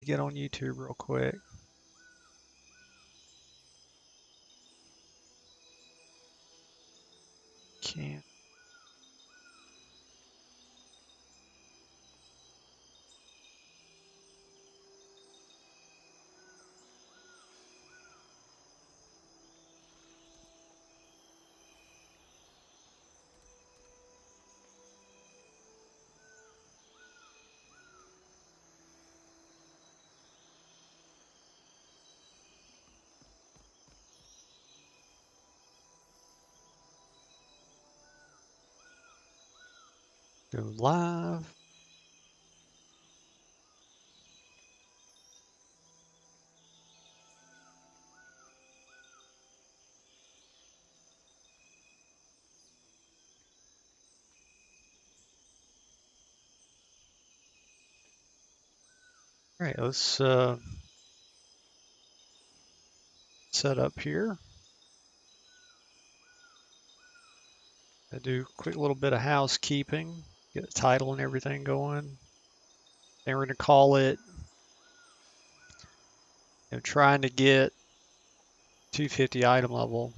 get on YouTube real quick. Can't. Go live. All right, let's set up here. I do a quick little bit of housekeeping, get the title and everything going. Then we're going to call it, trying to get 250 item level.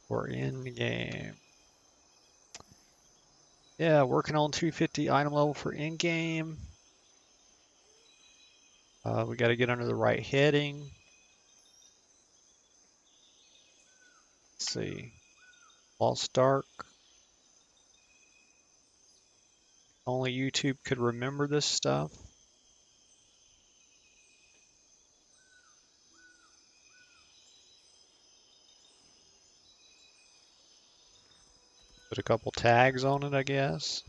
For Endgame. Yeah, working on 250 item level for Endgame. We got to get under the right heading. Let's see. Lost Ark. Only YouTube could remember this stuff. Put a couple tags on it, I guess.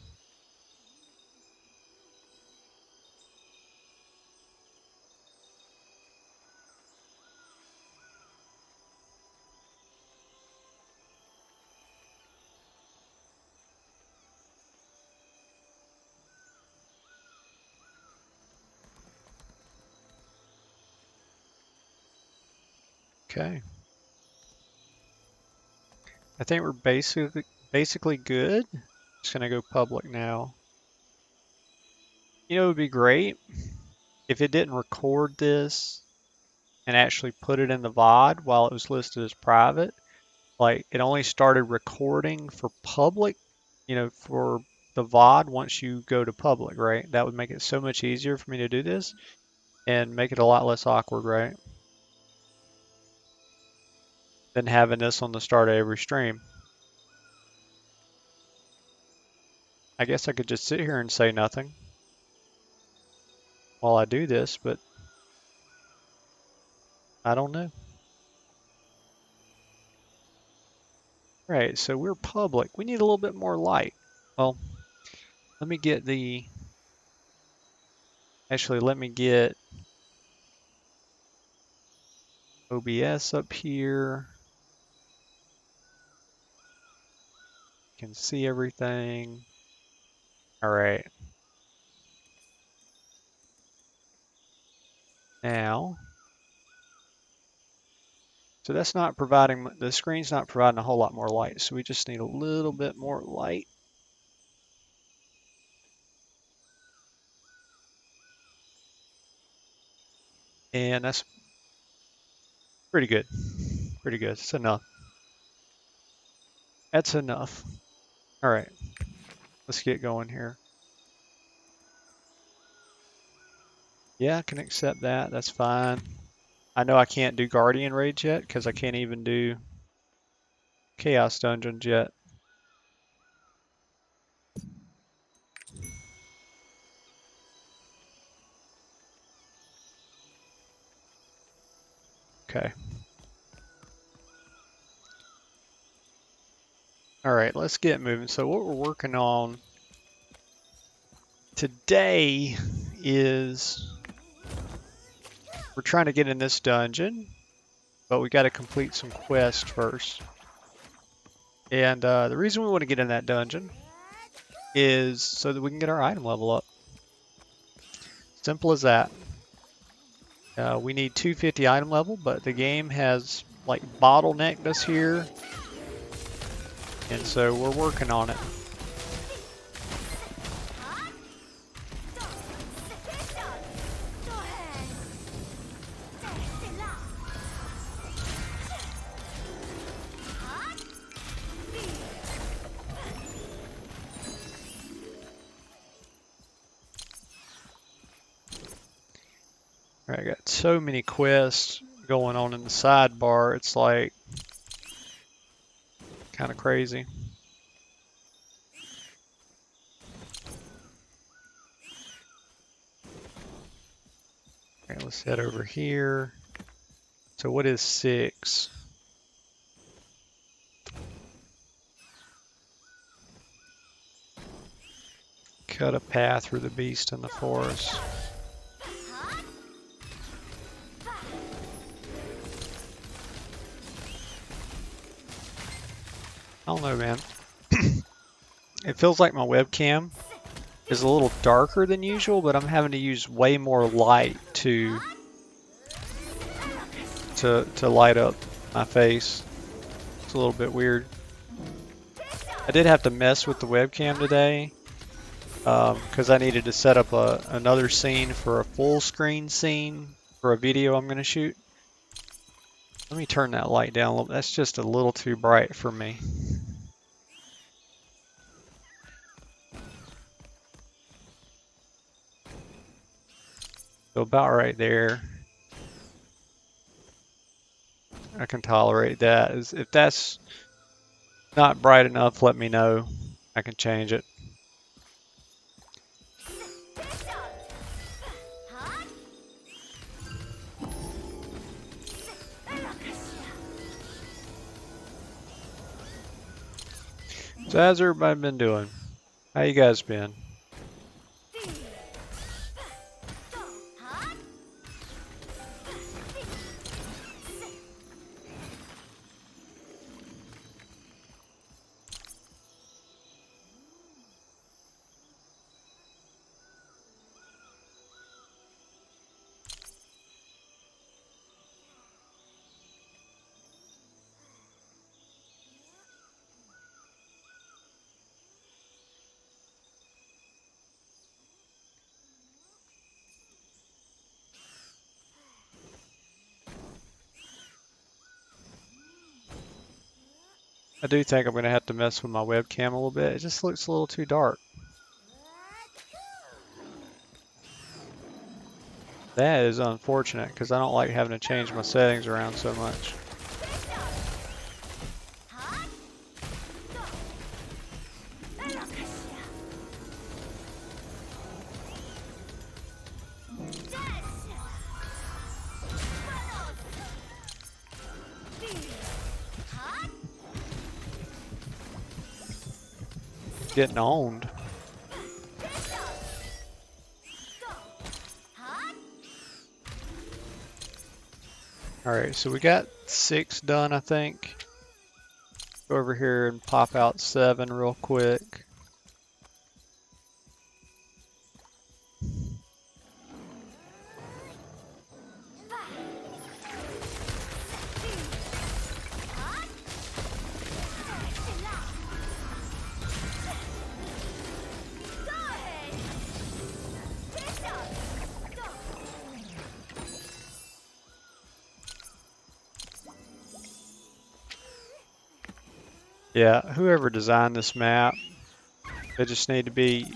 Okay. I think we're basically good. Just gonna go public now. You know, it would be great if it didn't record this and actually put it in the VOD while it was listed as private. Like, it only started recording for public, for the VOD once you go to public, right? That would make it so much easier for me to do this and make it a lot less awkward, right? Than having this on the start of every stream. I guess I could just sit here and say nothing while I do this, but I don't know. Right, so we're public. We need a little bit more light. Well, let me get let me get OBS up here. You can see everything. All right. Now, so that's not providing, the screen's not providing a whole lot more light, so we just need a little bit more light. And that's pretty good. Pretty good. It's enough. That's enough. All right. Let's get going here. Yeah, I can accept that. That's fine. I know I can't do Guardian raids yet because I can't even do Chaos Dungeons yet. Okay. All right, let's get moving. So what we're working on today is we're trying to get in this dungeon, but we got to complete some quests first. And the reason we want to get in that dungeon is so that we can get our item level up. Simple as that. We need 250 item level, but the game has like bottlenecked us here, and so we're working on it. I got so many quests going on in the sidebar, it's like kind of crazy. Okay, let's head over here. So what is 6? Cut a path through the beast in the forest. I don't know, man. It feels like my webcam is a little darker than usual, but I'm having to use way more light to light up my face. It's a little bit weird. I did have to mess with the webcam today because I needed to set up another scene for a full screen scene for a video I'm going to shoot. Let me turn that light down a little. That's just a little too bright for me. So about right there. I can tolerate that. If that's not bright enough, let me know. I can change it. So how's everybody been doing? How you guys been? I do think I'm going to have to mess with my webcam a little bit. It just looks a little too dark. That is unfortunate because I don't like having to change my settings around so much. Getting owned. Alright, so we got 6 done, I think. Go over here and pop out 7 real quick. Yeah, whoever designed this map, they just need to be,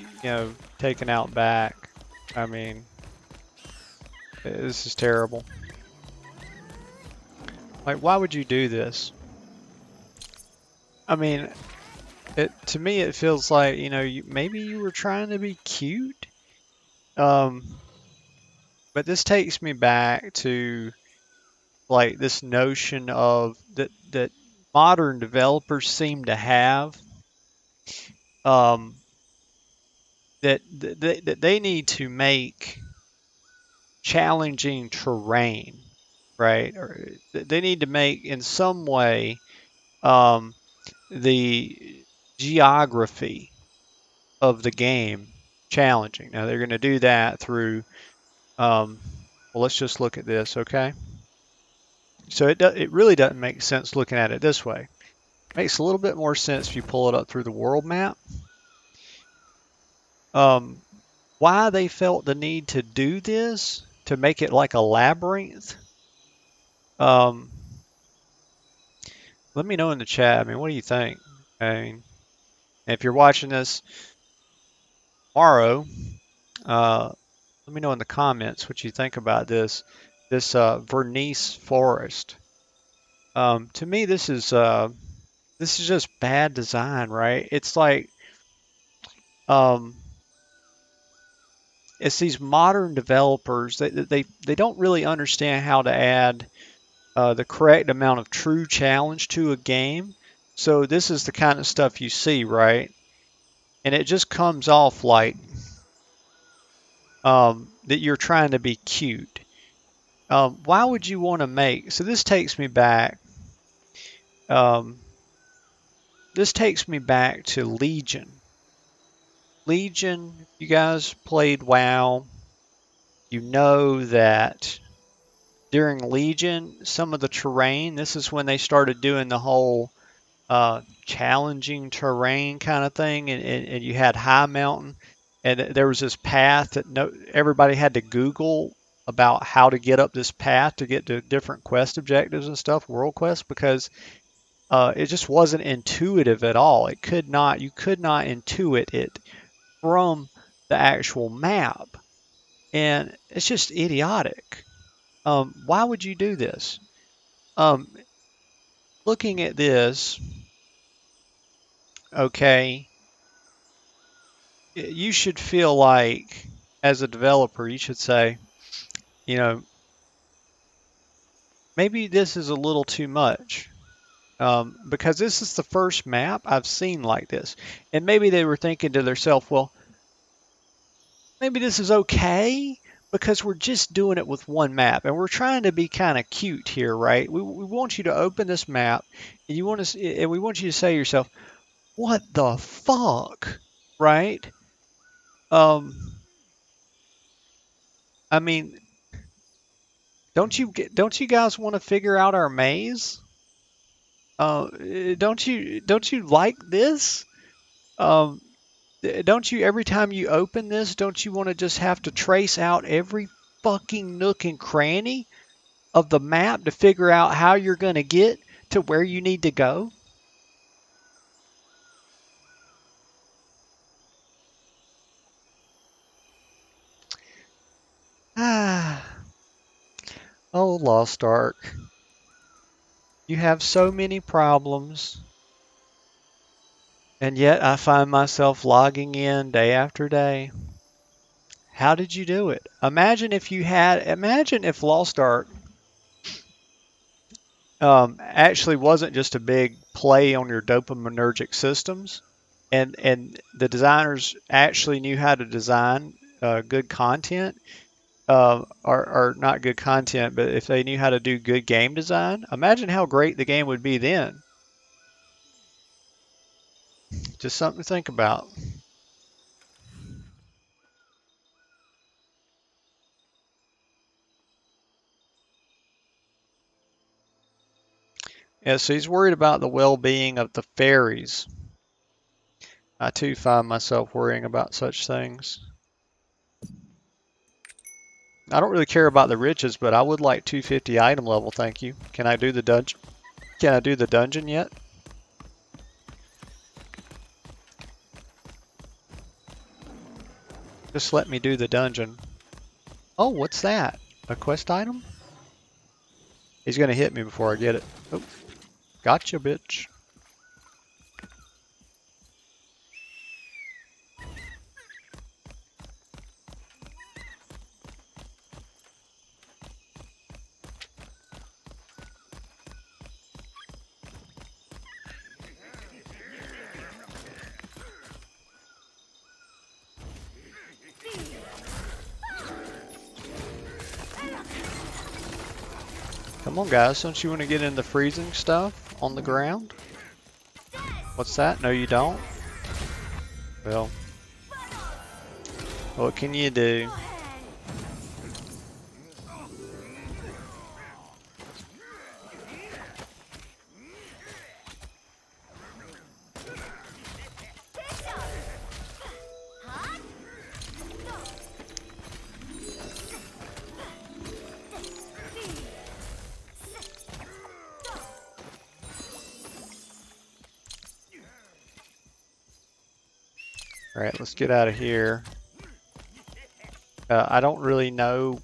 taken out back. I mean, this is terrible. Like, why would you do this? I mean, to me it feels like, maybe you were trying to be cute. But this takes me back to like this notion of that modern developers seem to have, that they need to make challenging terrain, right? Or they need to make in some way the geography of the game challenging. Now they're going to do that through, well, let's just look at this, okay? So it really doesn't make sense looking at it this way. It makes a little bit more sense if you pull it up through the world map. Why they felt the need to do this, to make it like a labyrinth, um, let me know in the chat. I mean, what do you think? I mean, if you're watching this tomorrow, let me know in the comments what you think about this Vernice forest. To me, this is just bad design, right? It's like um, it's these modern developers they don't really understand how to add the correct amount of true challenge to a game. So this is the kind of stuff you see, right? And it just comes off like that you're trying to be cute. Why would you want to make? So this takes me back. Um, this takes me back to Legion. Legion, if you guys played WoW, you know that during Legion, some of the terrain, this is when they started doing the whole challenging terrain kind of thing, and you had high mountain, and there was this path that everybody had to Google about how to get up this path to get to different quest objectives and stuff, world quests, because it just wasn't intuitive at all. You could not intuit it from the actual map, and it's just idiotic. Why would you do this? Um, Looking at this, okay, you should feel like, as a developer, you should say, you know, maybe this is a little too much. Because this is the first map I've seen like this. And maybe they were thinking to themselves, well, maybe this is okay because we're just doing it with one map and we're trying to be kind of cute here, right? We want you to open this map and we want you to say to yourself, what the fuck, right? Um, I mean, don't you guys want to figure out our maze? Don't you like this? Um, don't you every time you open this, don't you want to just have to trace out every fucking nook and cranny of the map to figure out how you're going to get to where you need to go? Ah, oh, Lost Ark. You have so many problems, and yet I find myself logging in day after day. How did you do it? Imagine if Lost Ark actually wasn't just a big play on your dopaminergic systems, and the designers actually knew how to design good content, or not good content, but if they knew how to do good game design, imagine how great the game would be then. Just something to think about. Yeah, so he's worried about the well-being of the fairies. I too find myself worrying about such things. I don't really care about the riches, but I would like 250 item level, thank you. Can I do the dungeon? Can I do the dungeon yet? Just let me do the dungeon. Oh, what's that? A quest item? He's gonna hit me before I get it. Oh, gotcha, bitch. Come on, guys. Don't you want to get in the freezing stuff on the ground? What's that? No, you don't? Well, what can you do? All right, let's get out of here. I don't really know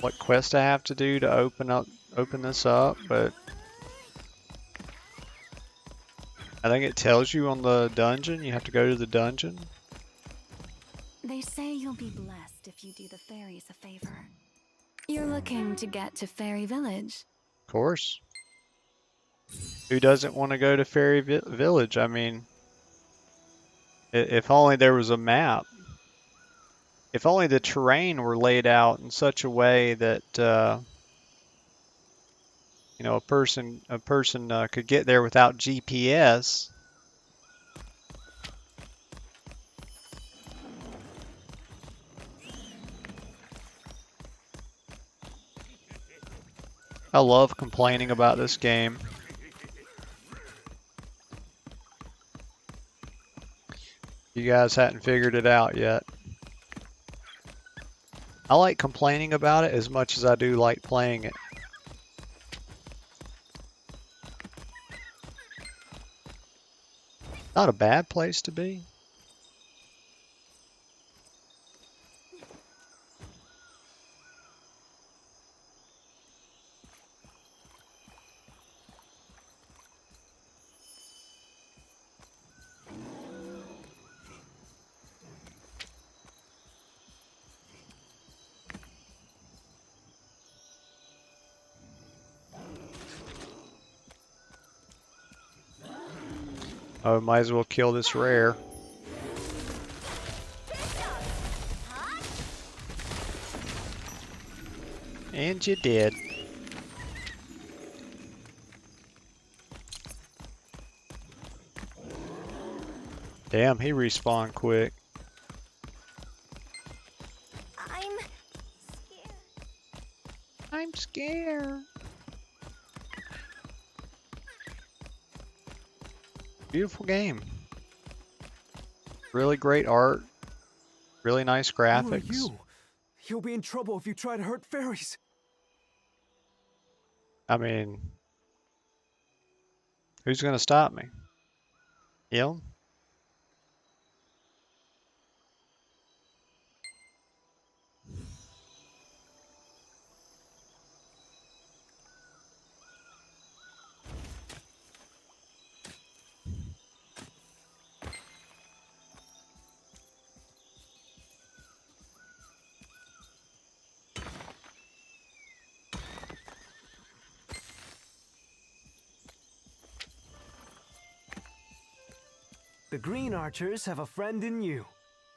what quest I have to do to open this up, but I think it tells you on the dungeon. You have to go to the dungeon. They say you'll be blessed if you do the fairies a favor. You're looking to get to Fairy Village. Of course. Who doesn't want to go to Fairy Village? I mean, if only there was a map. If only the terrain were laid out in such a way that you know, a person could get there without GPS. I love complaining about this game. You guys hadn't figured it out yet. I like complaining about it as much as I do like playing it. Not a bad place to be. Oh, might as well kill this rare. And you did. Damn, he respawned quick. I'm scared. I'm scared. Beautiful game. Really great art. Really nice graphics. Who are you? You'll be in trouble if you try to hurt fairies. I mean, who's gonna stop me? You? The green archers have a friend in you.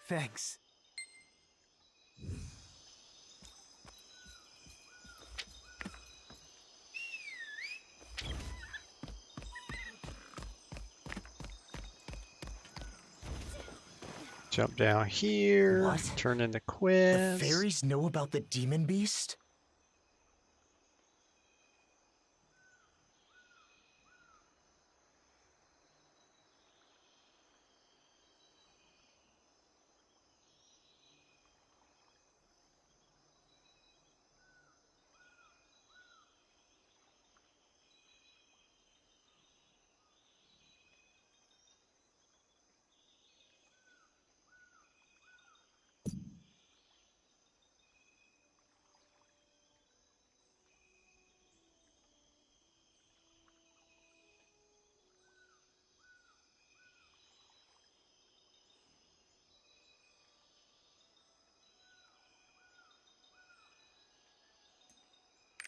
Thanks. Jump down here. What? Turn in the The quest. fairies know about the demon beast?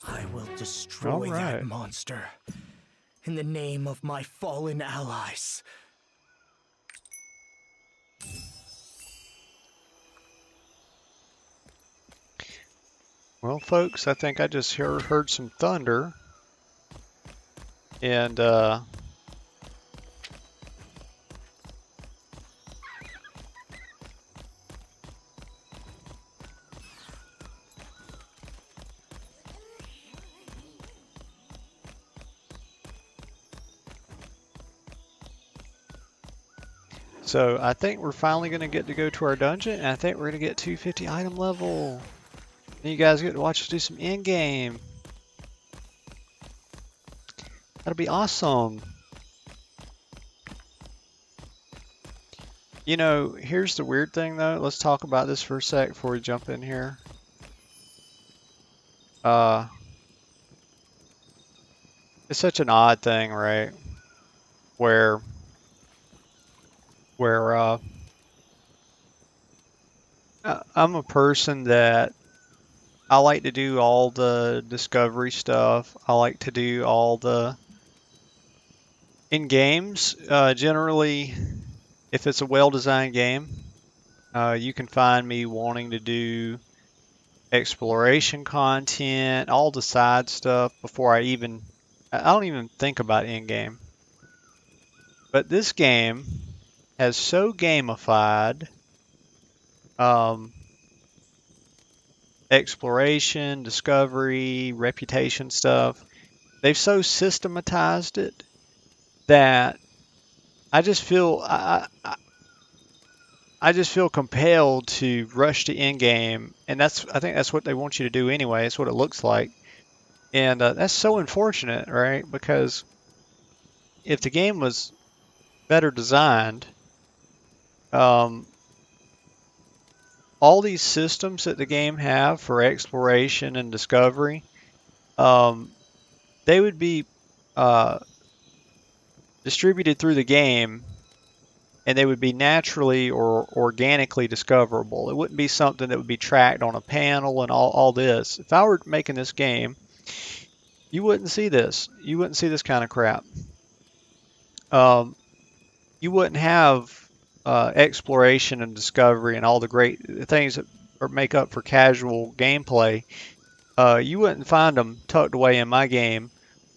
I will destroy All right. that monster. In the name of my fallen allies. Well, folks, I think I just heard some thunder. And, so I think we're finally going to get to go to our dungeon, and I think we're going to get 250 item level. And you guys get to watch us do some endgame. That'll be awesome. You know, here's the weird thing though. Let's talk about this for a sec before we jump in here. It's such an odd thing, right? Where where I'm a person that I like to do all the discovery stuff. I like to do all the in games. Generally, if it's a well-designed game, you can find me wanting to do exploration content, all the side stuff before I don't even think about in game. But this game has so gamified um, exploration, discovery, reputation stuff. They've so systematized it that I just feel I just feel compelled to rush to end game, and I think that's what they want you to do anyway. It's what it looks like, and that's so unfortunate, right? Because if the game was better designed, um, all these systems that the game have for exploration and discovery, um, they would be uh, distributed through the game, and they would be naturally or organically discoverable. It wouldn't be something that would be tracked on a panel and all this. If I were making this game, you wouldn't see this. You wouldn't see this kind of crap. Um, you wouldn't have exploration and discovery and all the great things that make up for casual gameplay. You wouldn't find them tucked away in my game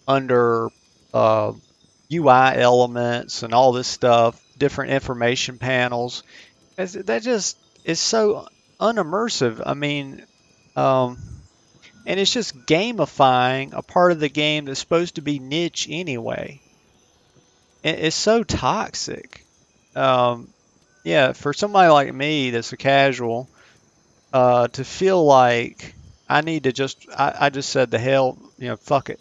under UI elements and all this stuff, different information panels. That just is so unimmersive. I mean, um, and it's just gamifying a part of the game that's supposed to be niche anyway. It's so toxic. Um, yeah, for somebody like me that's a casual, to feel like I need to I just said the hell, fuck it,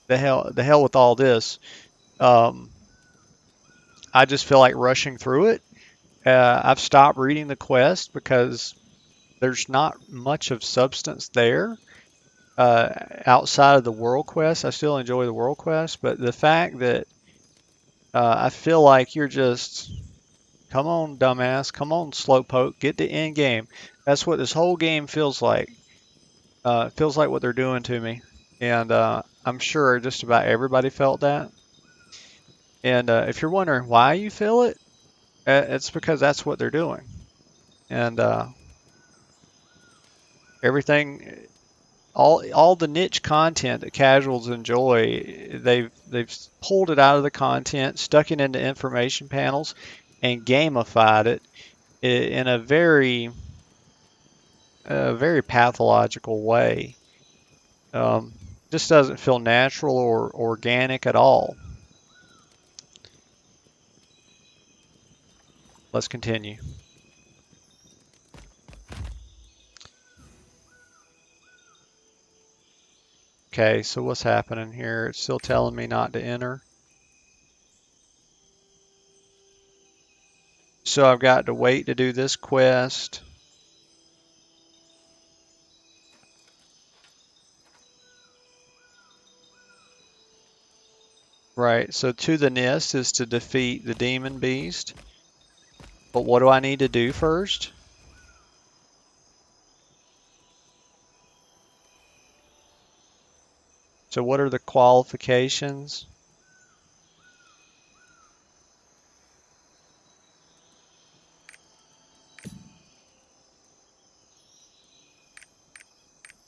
the hell with all this. Um, I just feel like rushing through it. I've stopped reading the quest because there's not much of substance there. Outside of the world quest, I still enjoy the world quest, but the fact that I feel like you're just, come on, dumbass, come on, slowpoke, get to end game. That's what this whole game feels like. It feels like what they're doing to me, and I'm sure just about everybody felt that. And if you're wondering why you feel it, it's because that's what they're doing. And everything, all the niche content that casuals enjoy, they've pulled it out of the content, stuck it into information panels, and gamified it in a very pathological way. Um, just doesn't feel natural or organic at all. Let's continue. Okay, so what's happening here? It's still telling me not to enter. So I've got to wait to do this quest. Right, so to the nest is to defeat the demon beast. But what do I need to do first? So what are the qualifications?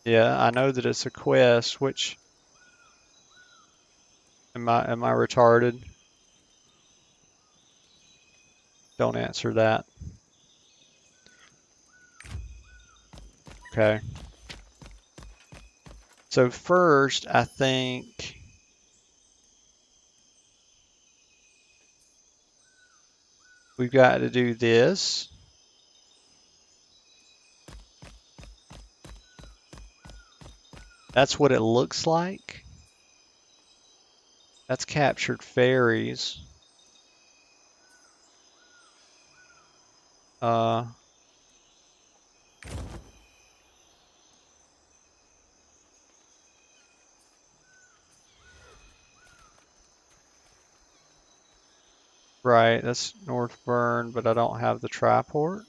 Yeah, I know that it's a quest, which am I retarded? Don't answer that. Okay. So first, I think we've got to do this. That's what it looks like. That's captured fairies. Uh, right, that's North Burn, but I don't have the triport.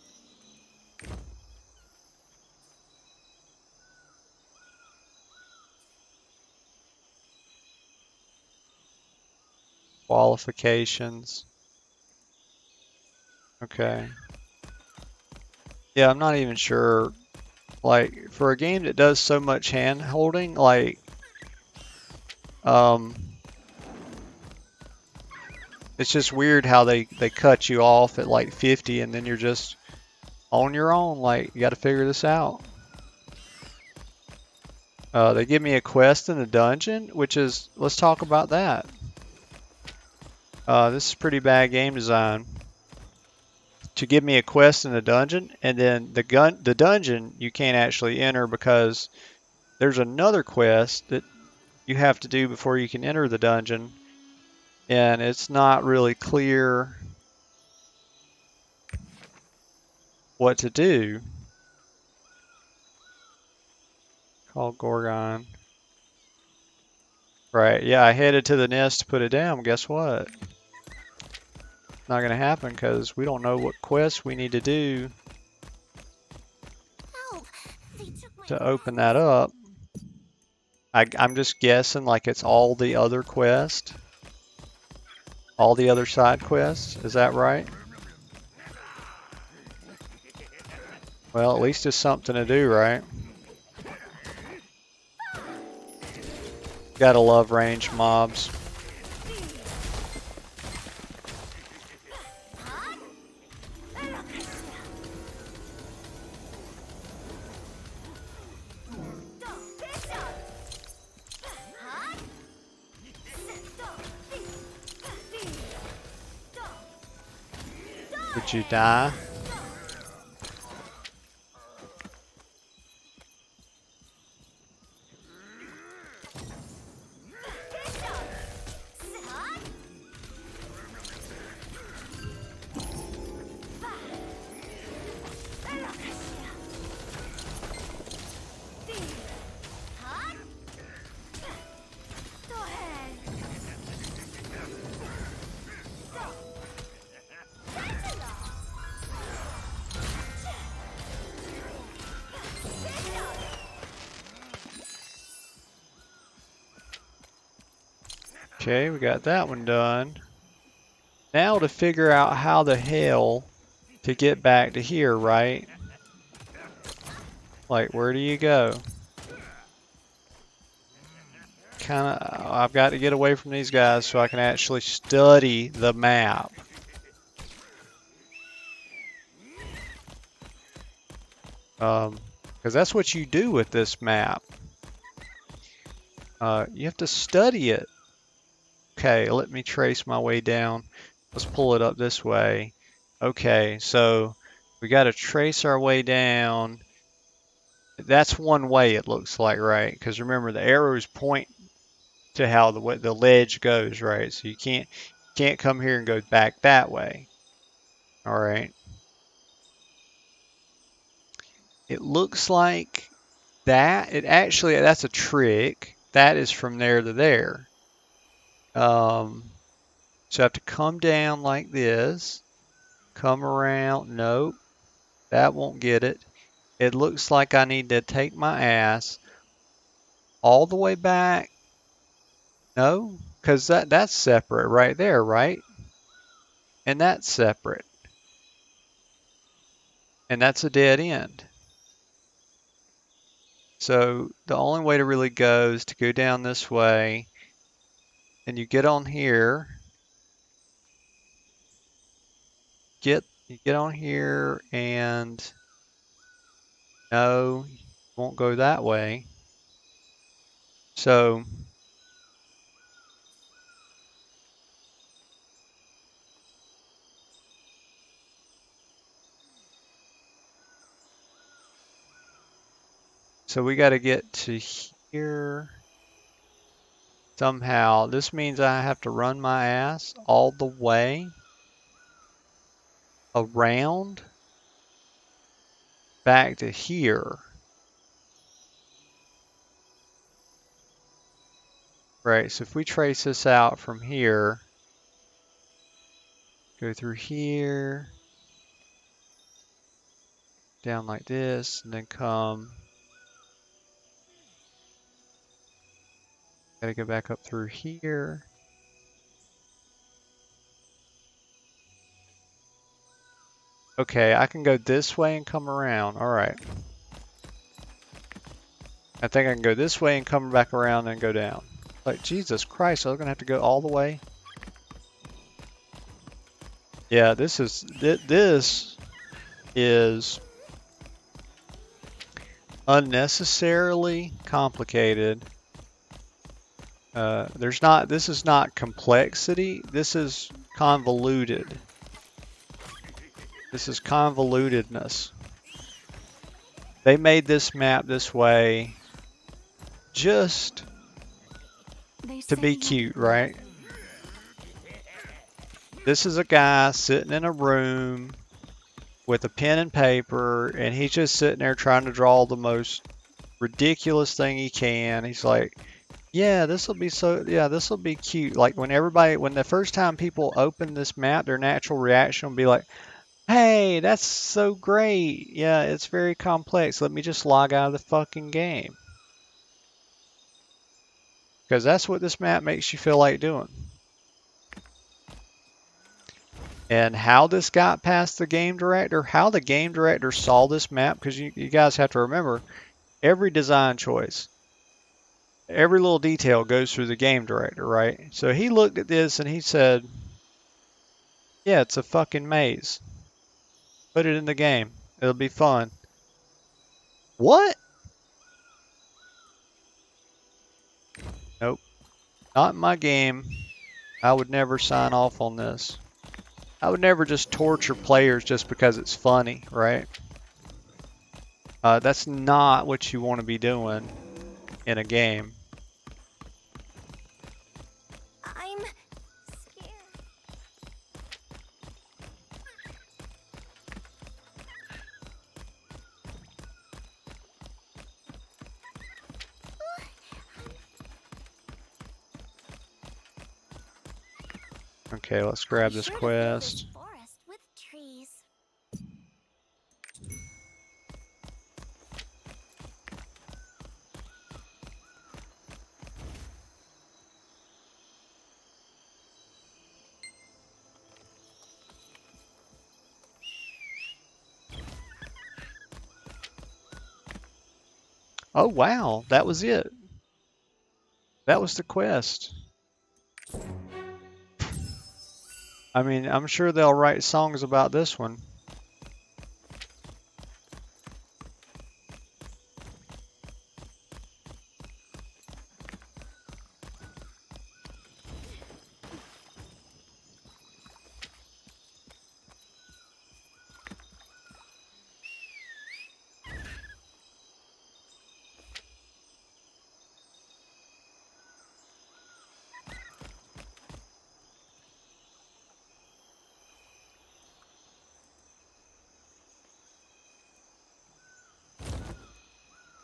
Qualifications. Okay. Yeah, I'm not even sure. Like, for a game that does so much hand holding, like, um, it's just weird how they cut you off at like 50 and then you're just on your own. Like, you got to figure this out. They give me a quest in the dungeon, which is, let's talk about that. This is pretty bad game design. To give me a quest in the dungeon, and then the dungeon you can't actually enter because there's another quest that you have to do before you can enter the dungeon, and it's not really clear what to do. Call Gorgon. Right, yeah, I headed to the nest to put it down. Guess what? Not gonna happen because we don't know what quest we need to do Help! They took my to open that up. I'm just guessing like it's all the other quests, all the other side quests. Is that right? Well, at least it's something to do, right? Gotta love ranged mobs. Did you die? Okay, we got that one done. Now to figure out how the hell to get back to here, right? Like, where do you go? I've got to get away from these guys so I can actually study the map. Because that's what you do with this map. You have to study it. Okay, let me trace my way down. Let's pull it up this way. Okay, so we got to trace our way down. That's one way it looks like, right? Because remember, the arrows point to how the ledge goes, right? So you can't come here and go back that way. All right. It looks like that. That's a trick. That is from there to there. So I have to come down like this, come around. Nope, that won't get it. It looks like I need to take my ass all the way back. No, because that's separate right there, right? And that's separate. And that's a dead end. So the only way to really go is to go down this way, and you get on here. You get on here, and no, you won't go that way. So we got to get to here somehow. This means I have to run my ass all the way around. back to here. Right, so if we trace this out from here, go through here, down like this, and then come. Gotta go back up through here. Okay, I can go this way and come around. All right. I think I can go this way and come back around and go down. Like, Jesus Christ, I'm gonna have to go all the way. Yeah, this is unnecessarily complicated. This is not complexity, this is convoluted. This is convolutedness. They made this map this way just to be cute, right? This is a guy sitting in a room with a pen and paper, and he's just sitting there trying to draw the most ridiculous thing he can. He's like, yeah, this will be cute. Like when the first time people open this map, their natural reaction will be like, hey, that's so great. Yeah, it's very complex. Let me just log out of the fucking game. Because that's what this map makes you feel like doing. And how this got past the game director, how the game director saw this map, because you guys have to remember, every design choice, every little detail goes through the game director, right? So he looked at this and he said, yeah, it's a fucking maze. Put it in the game. It'll be fun. What? Nope. Not in my game. I would never sign off on this. I would never just torture players just because it's funny, right? That's not what you want to be doing in a game. I'm scared. Okay, let's grab this quest. Forest with trees. Oh wow, that was it. That was the quest. I mean, I'm sure they'll write songs about this one.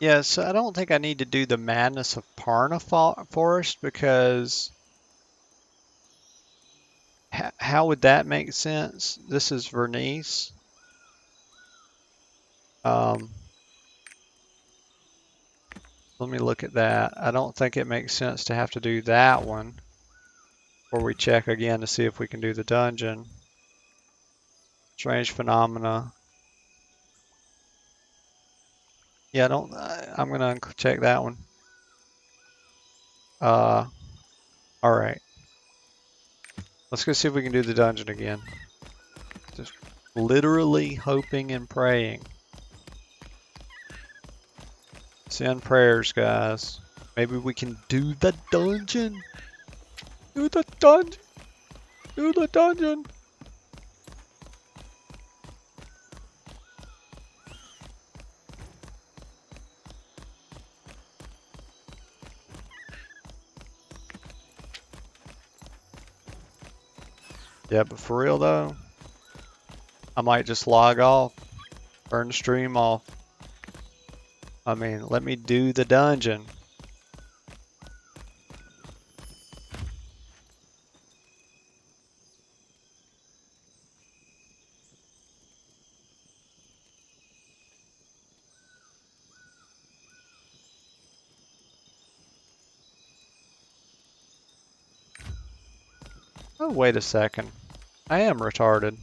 Yeah, so I don't think I need to do the Madness of Parna Forest because how would that make sense? This is Vernice. Let me look at that. I don't think it makes sense to have to do that one before we check again to see if we can do the dungeon. Strange phenomena. Yeah, I'm gonna check that one. All right. Let's go see if we can do the dungeon again. Just literally hoping and praying. Send prayers, guys. Maybe we can do the dungeon. Do the dungeon. Do the dungeon. Yeah, but for real though, I might just log off Turn the stream off. I mean, let me do the dungeon. Oh, wait a second. I am retarded.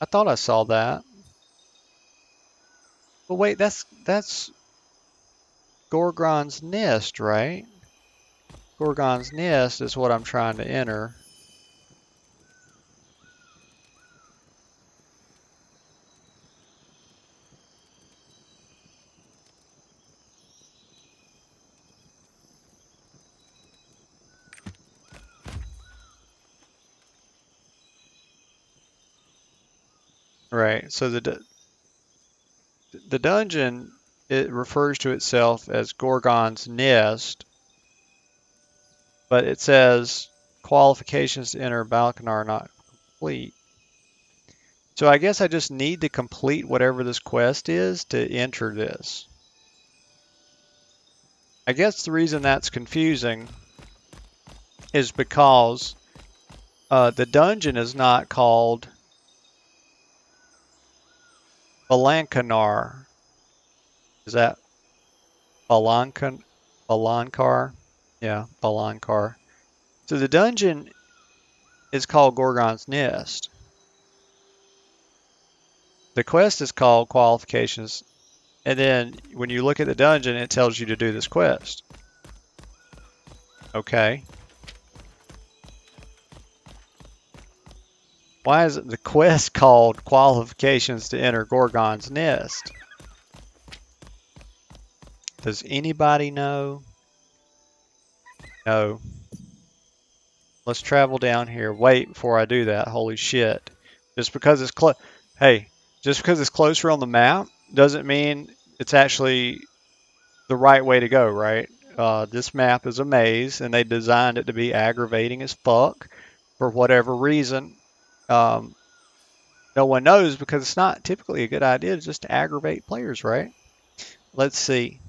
I thought I saw that. But wait, that's Gorgon's Nest, right? Gorgon's Nest is what I'm trying to enter. Right, so the dungeon, it refers to itself as Gorgon's Nest, but it says qualifications to enter Balkan are not complete. So I guess I just need to complete whatever this quest is to enter this. I guess the reason that's confusing is because the dungeon is not called Balankanar. Is that Balankar? Yeah, Balankar. So the dungeon is called Gorgon's Nest. The quest is called Qualifications, and then when you look at the dungeon, it tells you to do this quest. Okay. Why is it the quest called Qualifications to enter Gorgon's Nest? Does anybody know? No. Let's travel down here. Wait before I do that. Holy shit. Just because it's close. Hey, just because it's closer on the map doesn't mean it's actually the right way to go, right? This map is a maze, and they designed it to be aggravating as fuck for whatever reason. No one knows because it's not typically a good idea to just aggravate players, right? Let's see.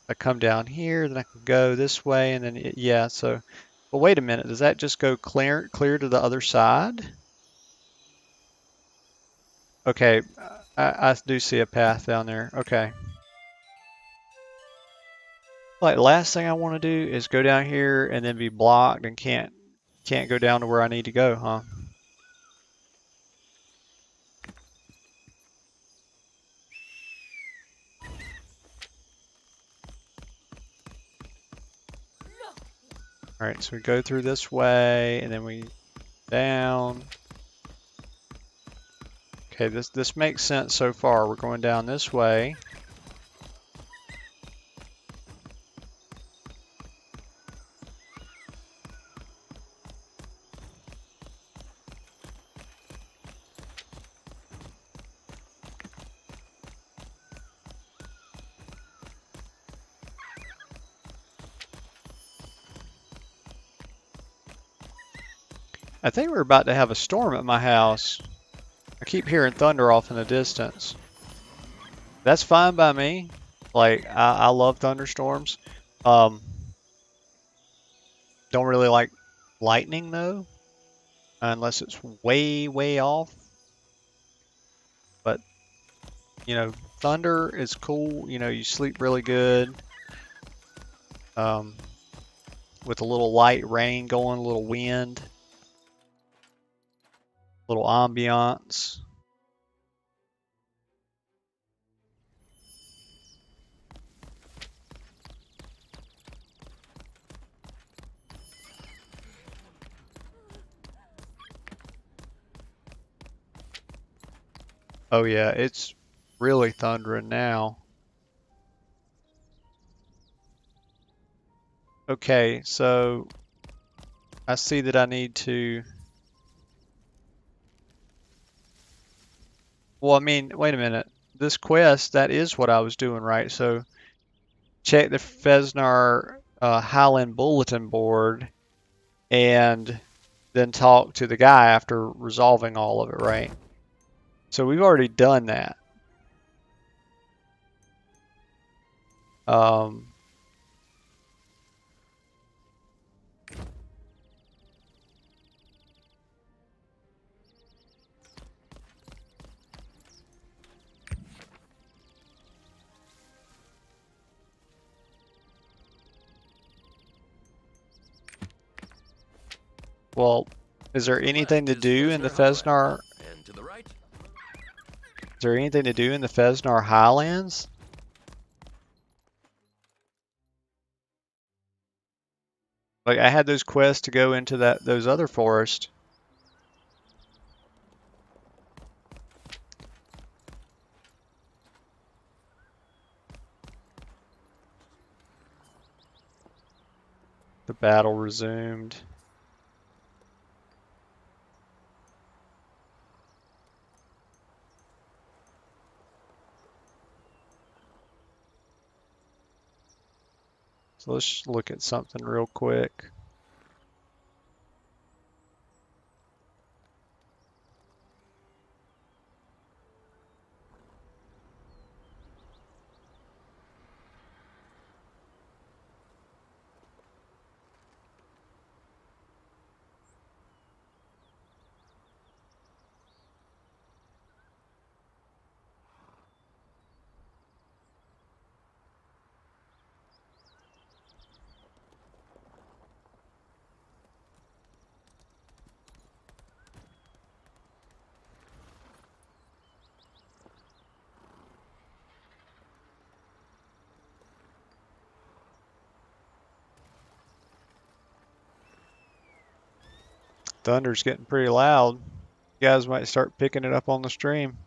I come down here, then I can go this way, and then yeah. So, well, wait a minute. Does that just go clear to the other side? Okay, I do see a path down there. Okay. Like, last thing I want to do is go down here and then be blocked and can't go down to where I need to go, huh? All right, so we go through this way and then we down. Okay, this makes sense so far. We're going down this way. I think we're about to have a storm at my house. I keep hearing thunder off in the distance. That's fine by me. Like, I love thunderstorms. Don't really like lightning though, unless it's way, way off. But, thunder is cool. You sleep really good. With a little light rain going, a little wind, little ambiance. Oh yeah, it's really thundering now. Okay, so I see that I need to... Well, I mean, wait a minute. This quest, that is what I was doing, right? So check the Fesnar Highland bulletin board, and then talk to the guy after resolving all of it, right? So we've already done that. Well, is there anything to do in the Fesnar? And to the right. Is there anything to do in the Fesnar Highlands? Like I had those quests to go into those other forests. The battle resumed. So let's look at something real quick. Thunder's getting pretty loud. You guys might start picking it up on the stream.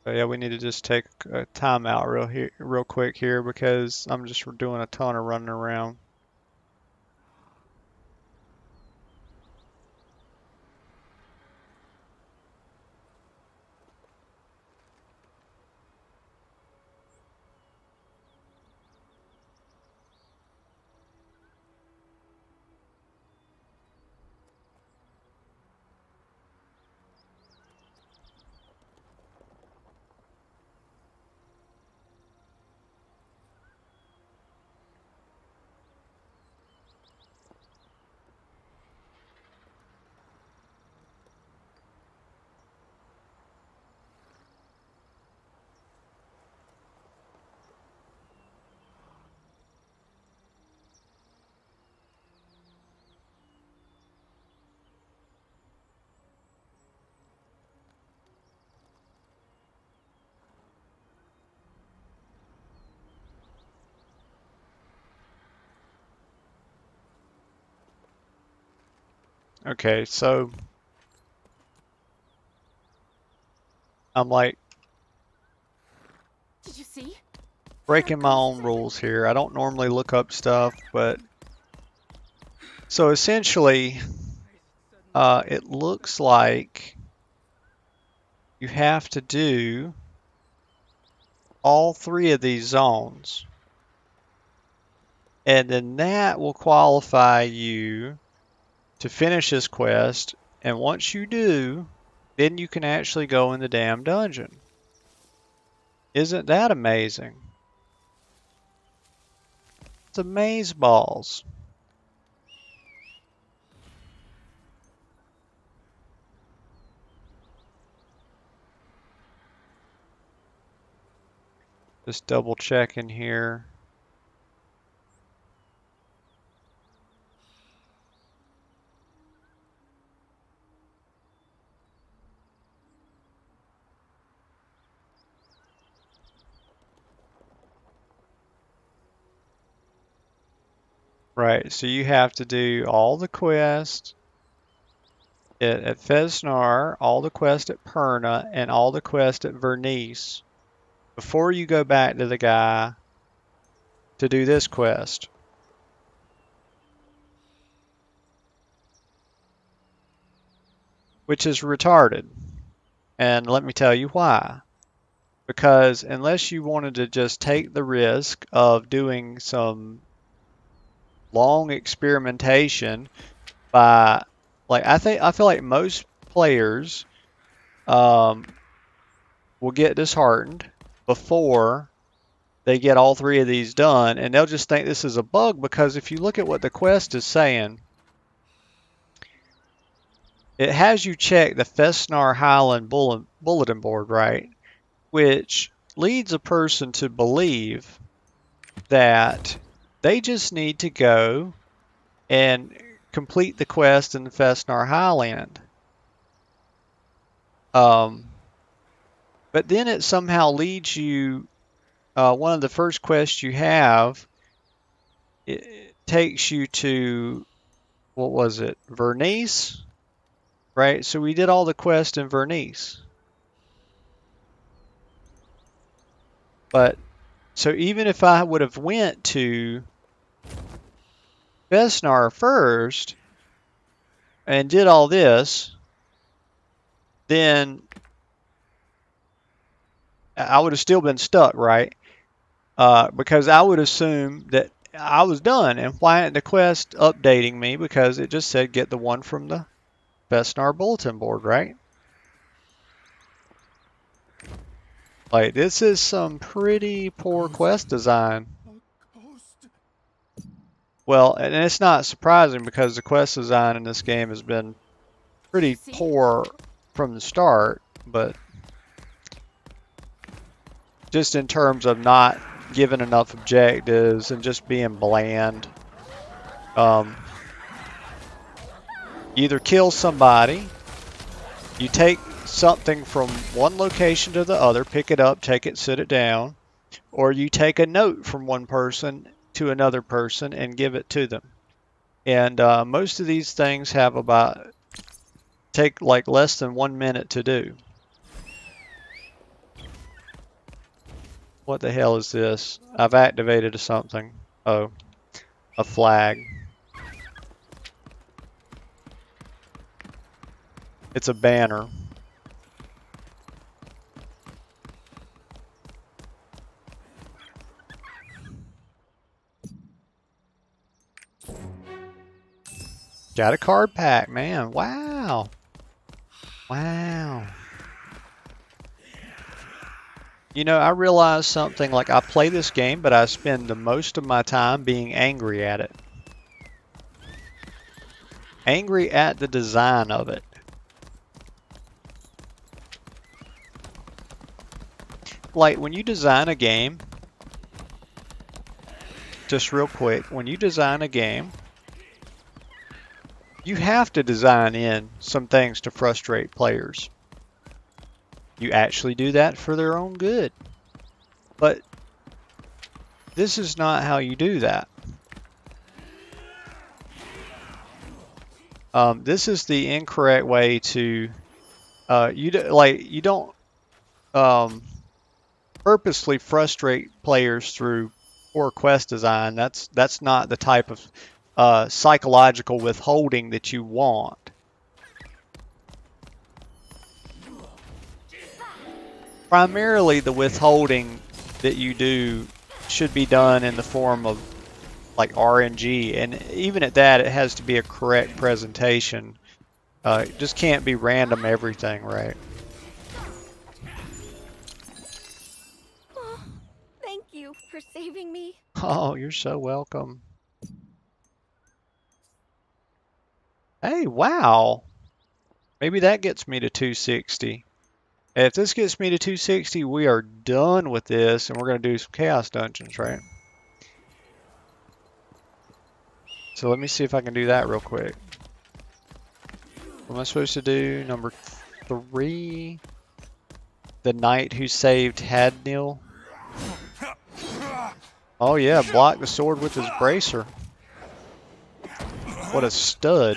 But yeah, we need to just take a timeout real quick here because I'm just doing a ton of running around. Okay, so I'm like Did you see? breaking my own rules here. I don't normally look up stuff, but so essentially, it looks like you have to do all three of these zones. And then that will qualify you to finish this quest. And once you do, then you can actually go in the damn dungeon. Isn't that amazing? It's amazeballs. Just double checking here. Right, so you have to do all the quests at Fesnar, all the quests at Perna, and all the quests at Vernice before you go back to the guy to do this quest. Which is retarded. And let me tell you why. Because unless you wanted to just take the risk of doing some long experimentation by, like, I feel like most players will get disheartened before they get all three of these done, and they'll just think this is a bug, because if you look at what the quest is saying, it has you check the Fesnar Highland bulletin board, right? Which leads a person to believe that they just need to go and complete the quest in the Fesnar Highland. But then it somehow leads you, one of the first quests you have, it takes you to, what was it, Vernice, right? So we did all the quests in Vernice. But, so even if I would have went to Vesnar first and did all this, then I would have still been stuck, right? Because I would assume that I was done. And why isn't the quest updating me? Because it just said get the one from the Vesnar bulletin board, right? Like, this is some pretty poor quest design. Well, and it's not surprising because the quest design in this game has been pretty poor from the start, but just in terms of not giving enough objectives and just being bland. You either kill somebody, you take something from one location to the other, pick it up, take it, sit it down, or you take a note from one person to another person and give it to them. And most of these things have take like less than 1 minute to do. What the hell is this? I've activated something. Oh, a flag. It's a banner. Got a card pack, man. Wow. Wow. You know, I realized something, like I play this game, but I spend the most of my time being angry at it. Angry at the design of it. Like, when you design a game, just real quick, when you design a game, you have to design in some things to frustrate players. You actually do that for their own good. But this is not how you do that. This is the incorrect way to, you don't purposely frustrate players through poor quest design. That's not the type of psychological withholding that you want. Primarily, the withholding that you do should be done in the form of like RNG, and even at that, it has to be a correct presentation. It just can't be random everything, right? Oh, thank you for saving me. Oh, you're so welcome. Hey, wow. Maybe that gets me to 260. If this gets me to 260, we are done with this, and we're going to do some Chaos Dungeons, right? So let me see if I can do that real quick. What am I supposed to do? Number 3. The knight who saved Hadnil. Oh yeah, block the sword with his bracer. What a stud.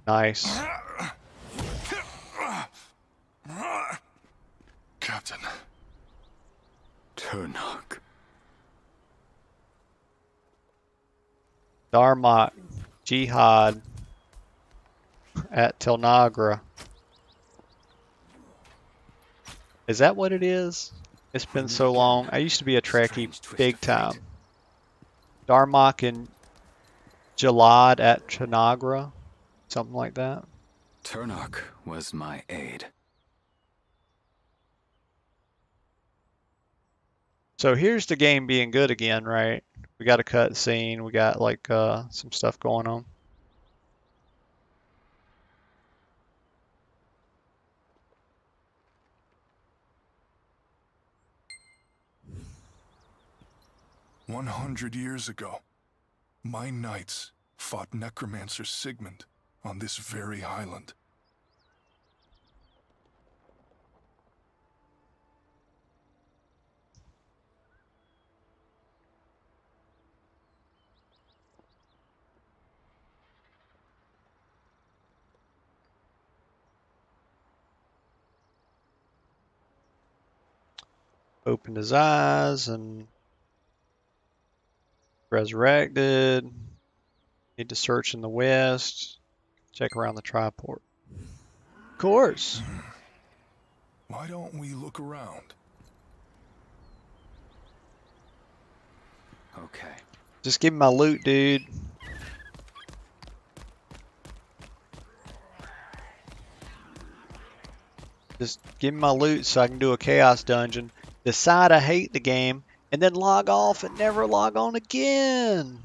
Nice. Captain. Turnock. Darmok Jihad at Telnagra. Is that what it is? It's been so long. I used to be a Trekkie big time. Darmok and Jalad at Tanagra, something like that. Turnok was my aide. So here's the game being good again, right? We got a cutscene. We got like some stuff going on. "100 years ago, my knights fought Necromancer Sigmund on this very island. Opened his eyes and resurrected. Need to search in the west. Check around the triport. Of course. Why don't we look around?" Okay. Just give me my loot, dude. Just give me my loot so I can do a chaos dungeon. Decide I hate the game, and then log off and never log on again.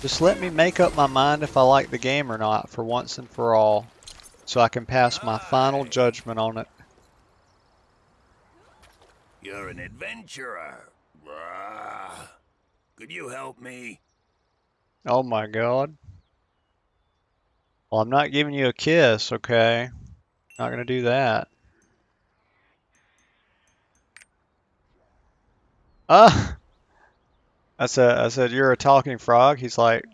Just let me make up my mind if I like the game or not for once and for all, so I can pass my final judgment on it. You're an adventurer. Rah. Could you help me? Oh my god. Well, I'm not giving you a kiss, okay? Not gonna do that. Ah! I said, you're a talking frog. He's like,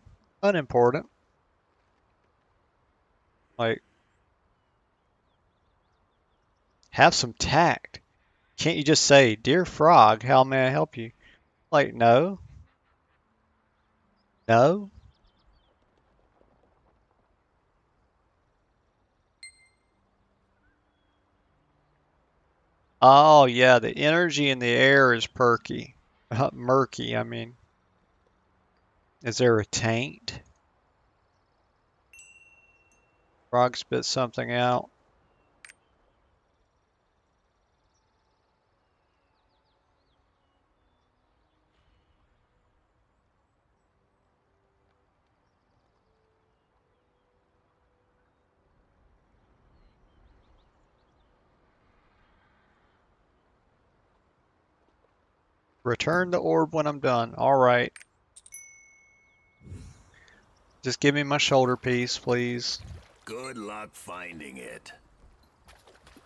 unimportant. Like, have some tact. Can't you just say, "Dear frog, how may I help you?" Like, no. No. Oh, yeah, the energy in the air is perky. Murky, I mean. Is there a taint? Frog spit something out. Return the orb when I'm done. All right. Just give me my shoulder piece, please. Good luck finding it.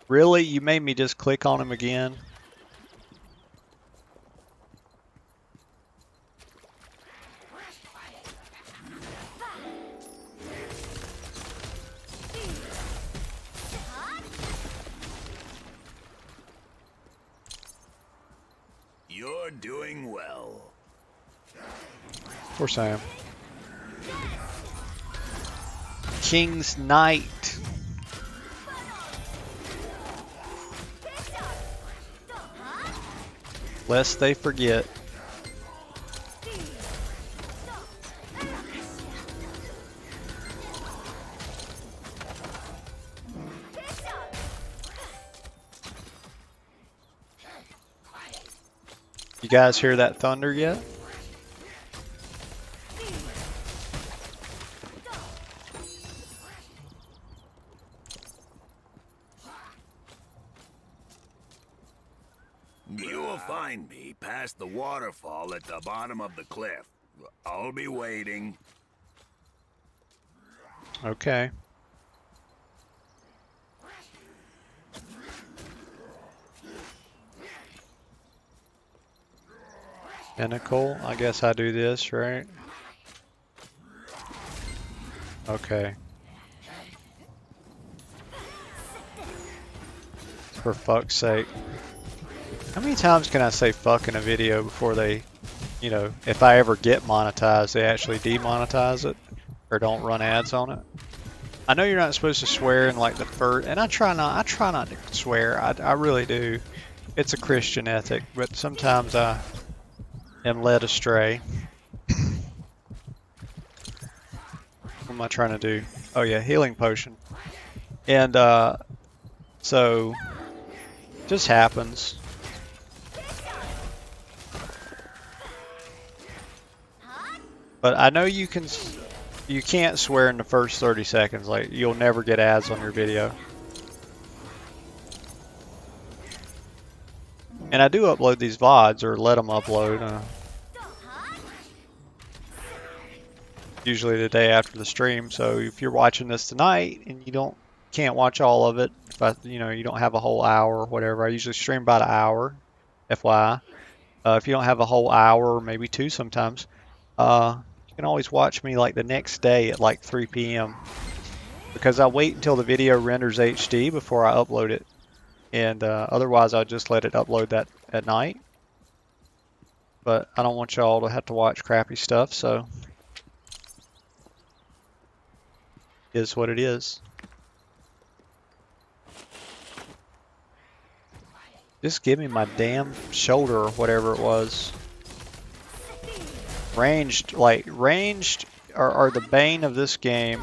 Really? You made me just click on him again? You're doing well. Of course I am. King's Knight. Lest they forget. You guys hear that thunder yet? You will find me past the waterfall at the bottom of the cliff. I'll be waiting. Okay. Pinnacle. I guess I do this, right? Okay. For fuck's sake. How many times can I say fuck in a video before they, you know, if I ever get monetized, they actually demonetize it? or don't run ads on it. I know you're not supposed to swear in like the first, and I try not to swear. I really do. It's a Christian ethic, but sometimes I am led astray. What am I trying to do? Oh yeah, healing potion. And so just happens. But I know you can't swear in the first 30 seconds. Like, you'll never get ads on your video. And I do upload these VODs, or let them upload. Usually the day after the stream. So if you're watching this tonight and you can't watch all of it, but you don't have a whole hour or whatever. I usually stream about an hour, FYI. If you don't have a whole hour, or maybe two sometimes, you can always watch me like the next day at like 3 p.m. because I wait until the video renders HD before I upload it, and otherwise I just let it upload that at night. But I don't want y'all to have to watch crappy stuff, so it is what it is. Just give me my damn shoulder or whatever it was. Ranged are the bane of this game.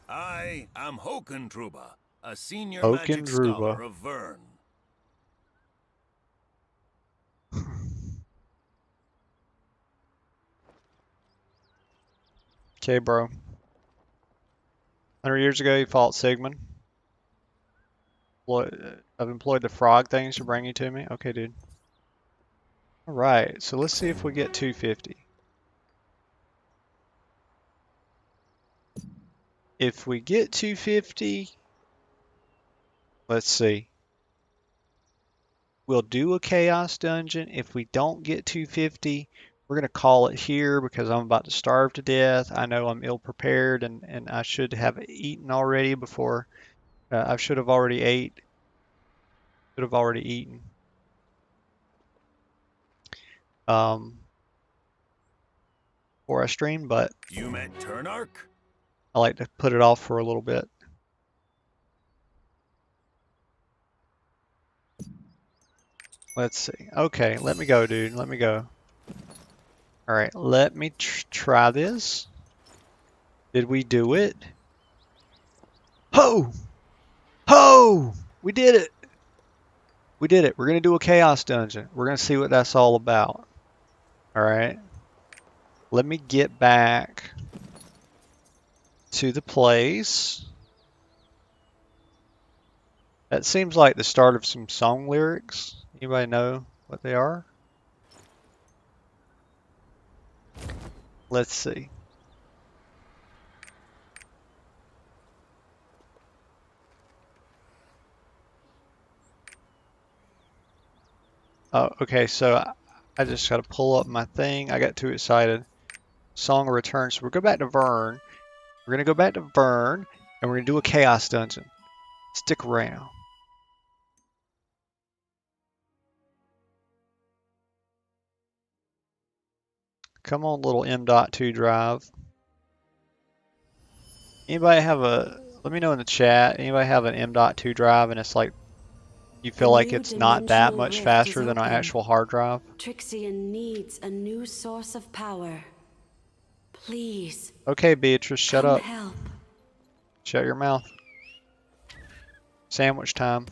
I am Hokendruba, a senior magic Hokendruba. scholar of Vern. Okay, bro. 100 years ago, you fought Sigmund. I've employed the frog things to bring you to me. Okay, dude. Alright, so let's see if we get 250. If we get 250, let's see. We'll do a chaos dungeon. If we don't get 250, we're going to call it here because I'm about to starve to death. I know I'm ill prepared and I should have eaten already before. I should have already ate. Should have already eaten. Before I stream, but You met Turnark? I like to put it off for a little bit. Let's see. Okay, let me go, dude. Let me go. All right, let me try this. Did we do it? Ho! Ho! We did it! We did it. We're going to do a chaos dungeon. We're going to see what that's all about. All right. Let me get back to the place. That seems like the start of some song lyrics. Anybody know what they are? Let's see. Oh, okay, so I just got to pull up my thing. I got too excited. Song of Return. So we'll go back to Vern. We're going to go back to Vern, and we're going to do a chaos dungeon. Stick around. Come on, little M.2 drive. Anybody have let me know in the chat, anybody have an M.2 drive and it's like, you feel like it's not that much faster than an actual hard drive? Trixian needs a new source of power. Please. Okay, Beatrice, shut come up. Help. Shut your mouth. Sandwich time.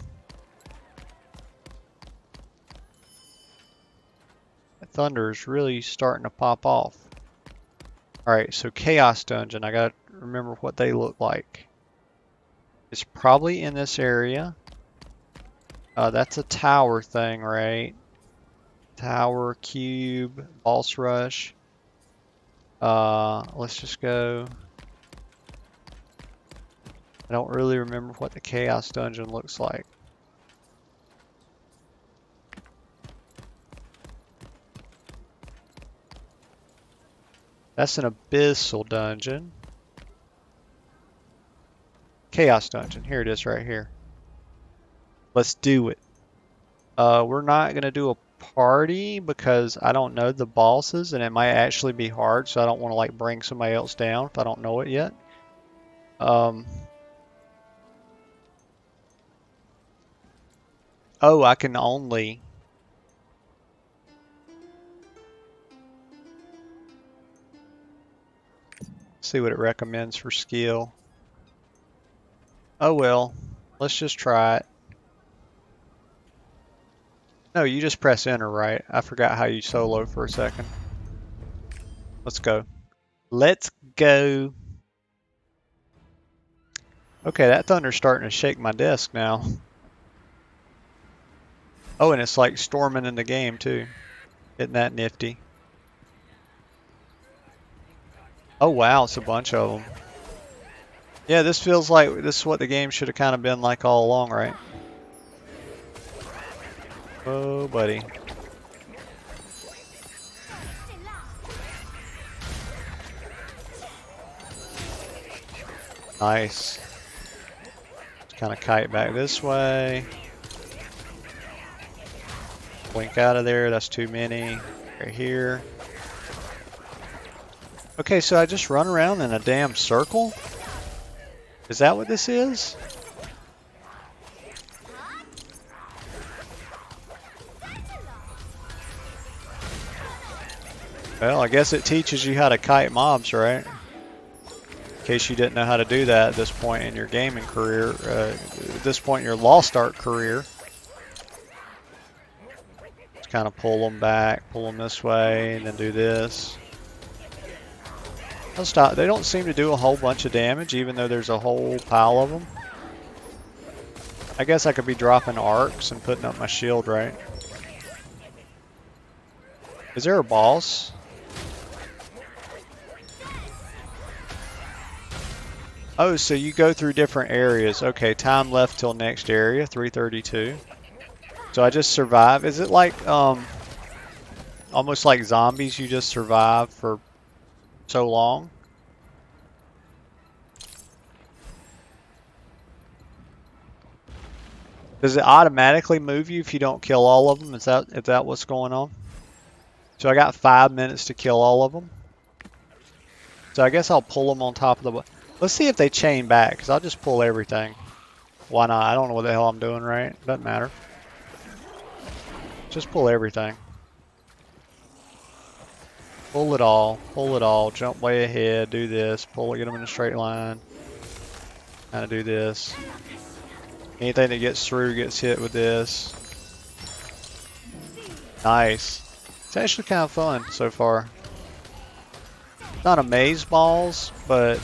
The thunder is really starting to pop off. Alright, so Chaos Dungeon. I gotta remember what they look like. It's probably in this area. That's a tower thing, right? Tower, cube, boss rush. Let's just go. I don't really remember what the Chaos Dungeon looks like. That's an abyssal dungeon. Chaos dungeon. Here it is right here. Let's do it. We're not going to do a party because I don't know the bosses and it might actually be hard, so I don't want to like bring somebody else down if I don't know it yet. Oh, I can only... see what it recommends for skill. Oh well, let's just try it. No, you just press enter, right? I forgot how you solo for a second. Let's go. Let's go. Okay, that thunder's starting to shake my desk now. Oh, and it's like storming in the game too. Isn't that nifty? Oh wow, it's a bunch of them. Yeah, this feels like this is what the game should have kind of been like all along, right? Oh, buddy. Nice. Let's kind of kite back this way. Blink out of there, that's too many. Right here. Okay, so I just run around in a damn circle? Is that what this is? Well, I guess it teaches you how to kite mobs, right? In case you didn't know how to do that at this point in your gaming career, at this point in your Lost Ark career. Just kind of pull them back, pull them this way, and then do this. I'll stop. They don't seem to do a whole bunch of damage, even though there's a whole pile of them. I guess I could be dropping arcs and putting up my shield, right? Is there a boss? Oh, so you go through different areas. Okay, time left till next area, 332. So I just survive. Is it like, almost like zombies, you just survive for so long? Does it automatically move you if you don't kill all of them? Is that what's going on? So I got 5 minutes to kill all of them. So I guess I'll pull them on top of the... Let's see if they chain back, because I'll just pull everything. Why not? I don't know what the hell I'm doing, right? Doesn't matter. Just pull everything. Pull it all, jump way ahead, do this, pull it, get them in a straight line. Kind of do this. Anything that gets through gets hit with this. Nice. It's actually kind of fun so far. Not amaze balls, but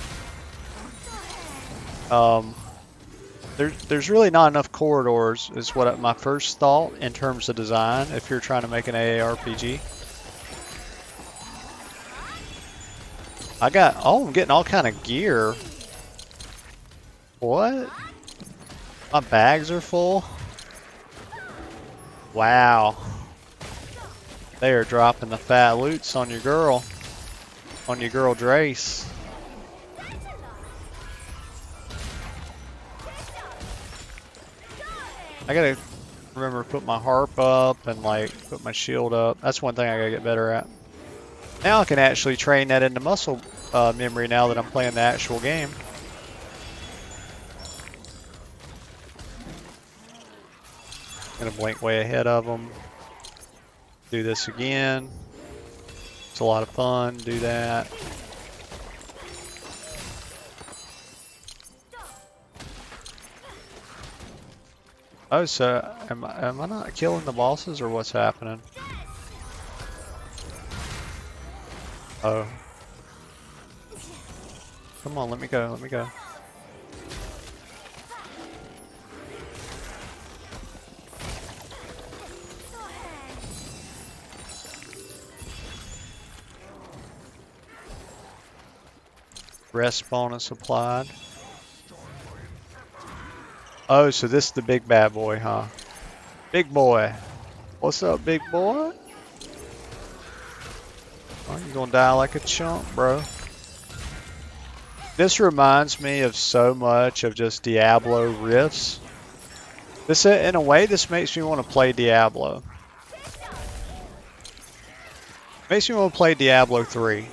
there's really not enough corridors is what my first thought in terms of design if you're trying to make an AARPG. I'm getting all kind of gear. What? My bags are full? Wow. They are dropping the fat loots on your girl. On your girl Drace. I gotta remember to put my harp up and like put my shield up. That's one thing I gotta get better at. Now I can actually train that into muscle memory now that I'm playing the actual game. Gonna blink way ahead of them. Do this again. It's a lot of fun. Do that. Oh, so am I not killing the bosses or what's happening? Oh. Come on, let me go, let me go. Rest bonus applied. Oh, so this is the big bad boy, huh? Big boy. What's up, big boy? You're gonna die like a chump, bro. This reminds me of so much of just Diablo riffs. This, in a way, this makes me want to play Diablo. Makes me want to play Diablo 3.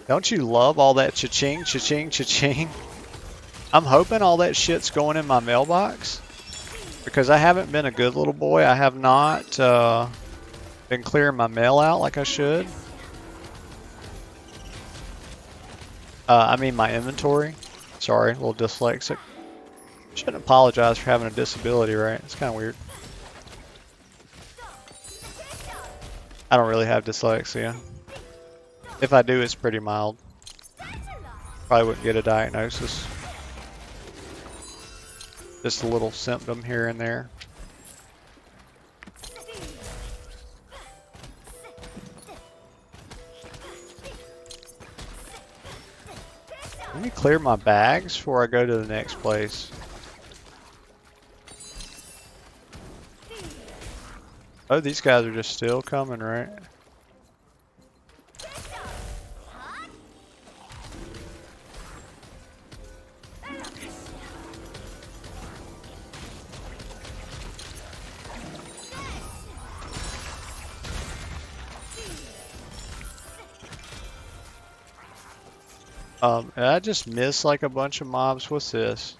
Don't you love all that cha-ching, cha-ching, cha-ching? I'm hoping all that shit's going in my mailbox. Because I haven't been a good little boy. I have not been clearing my mail out like I should. I mean my inventory. Sorry, a little dyslexic. Shouldn't apologize for having a disability, right? It's kind of weird. I don't really have dyslexia. If I do, it's pretty mild. Probably wouldn't get a diagnosis. Just a little symptom here and there. Let me clear my bags before I go to the next place. Oh, these guys are just still coming, right? I just missed like a bunch of mobs. What's this?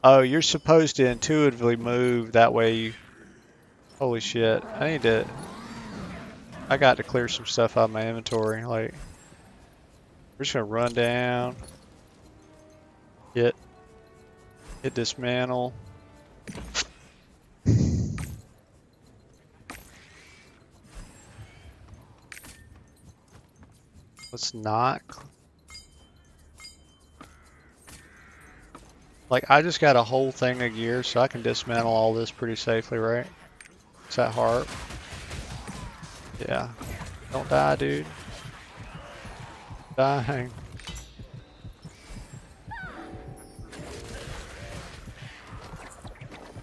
Oh, you're supposed to intuitively move that way you... Holy shit. I got to clear some stuff out of my inventory. Like, we're just gonna run down. Hit dismantle. Let's not. Like, I just got a whole thing of gear, so I can dismantle all this pretty safely, right? Is that hard? Yeah. Don't die, dude. Dying.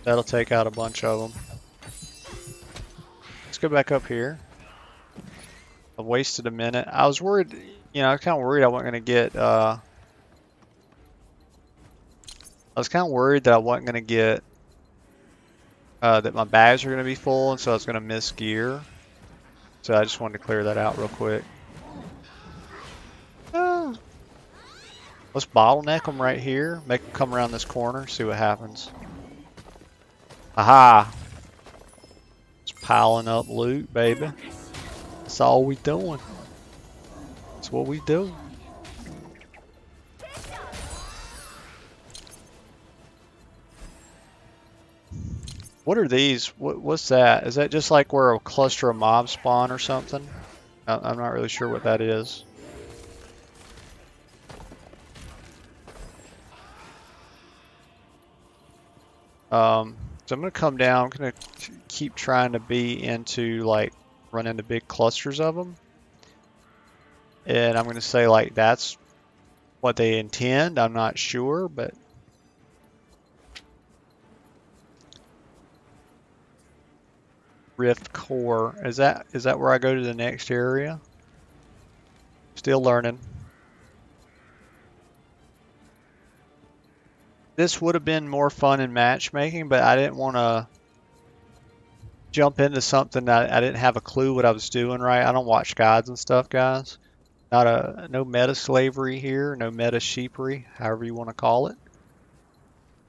That'll take out a bunch of them. Let's go back up here. I wasted a minute. I was worried, you know, I was kind of worried I wasn't going to get, I was kind of worried that I wasn't going to get, that my bags are going to be full, and so I was going to miss gear. So I just wanted to clear that out real quick. Let's bottleneck them right here. Make them come around this corner, see what happens. Aha! Just piling up loot, baby. That's all we doing. That's what we do. What are these? What's that? Is that just like where a cluster of mobs spawn or something? I'm not really sure what that is. So I'm gonna come down. I'm gonna keep trying to be into like run into big clusters of them, and I'm gonna say like that's what they intend. I'm not sure, but Rift Core, is that where I go to the next area? Still learning. This would have been more fun in matchmaking, but I didn't want to jump into something that I didn't have a clue what I was doing, right? I don't watch guides and stuff, guys. No meta slavery here, no meta sheepery, however you want to call it.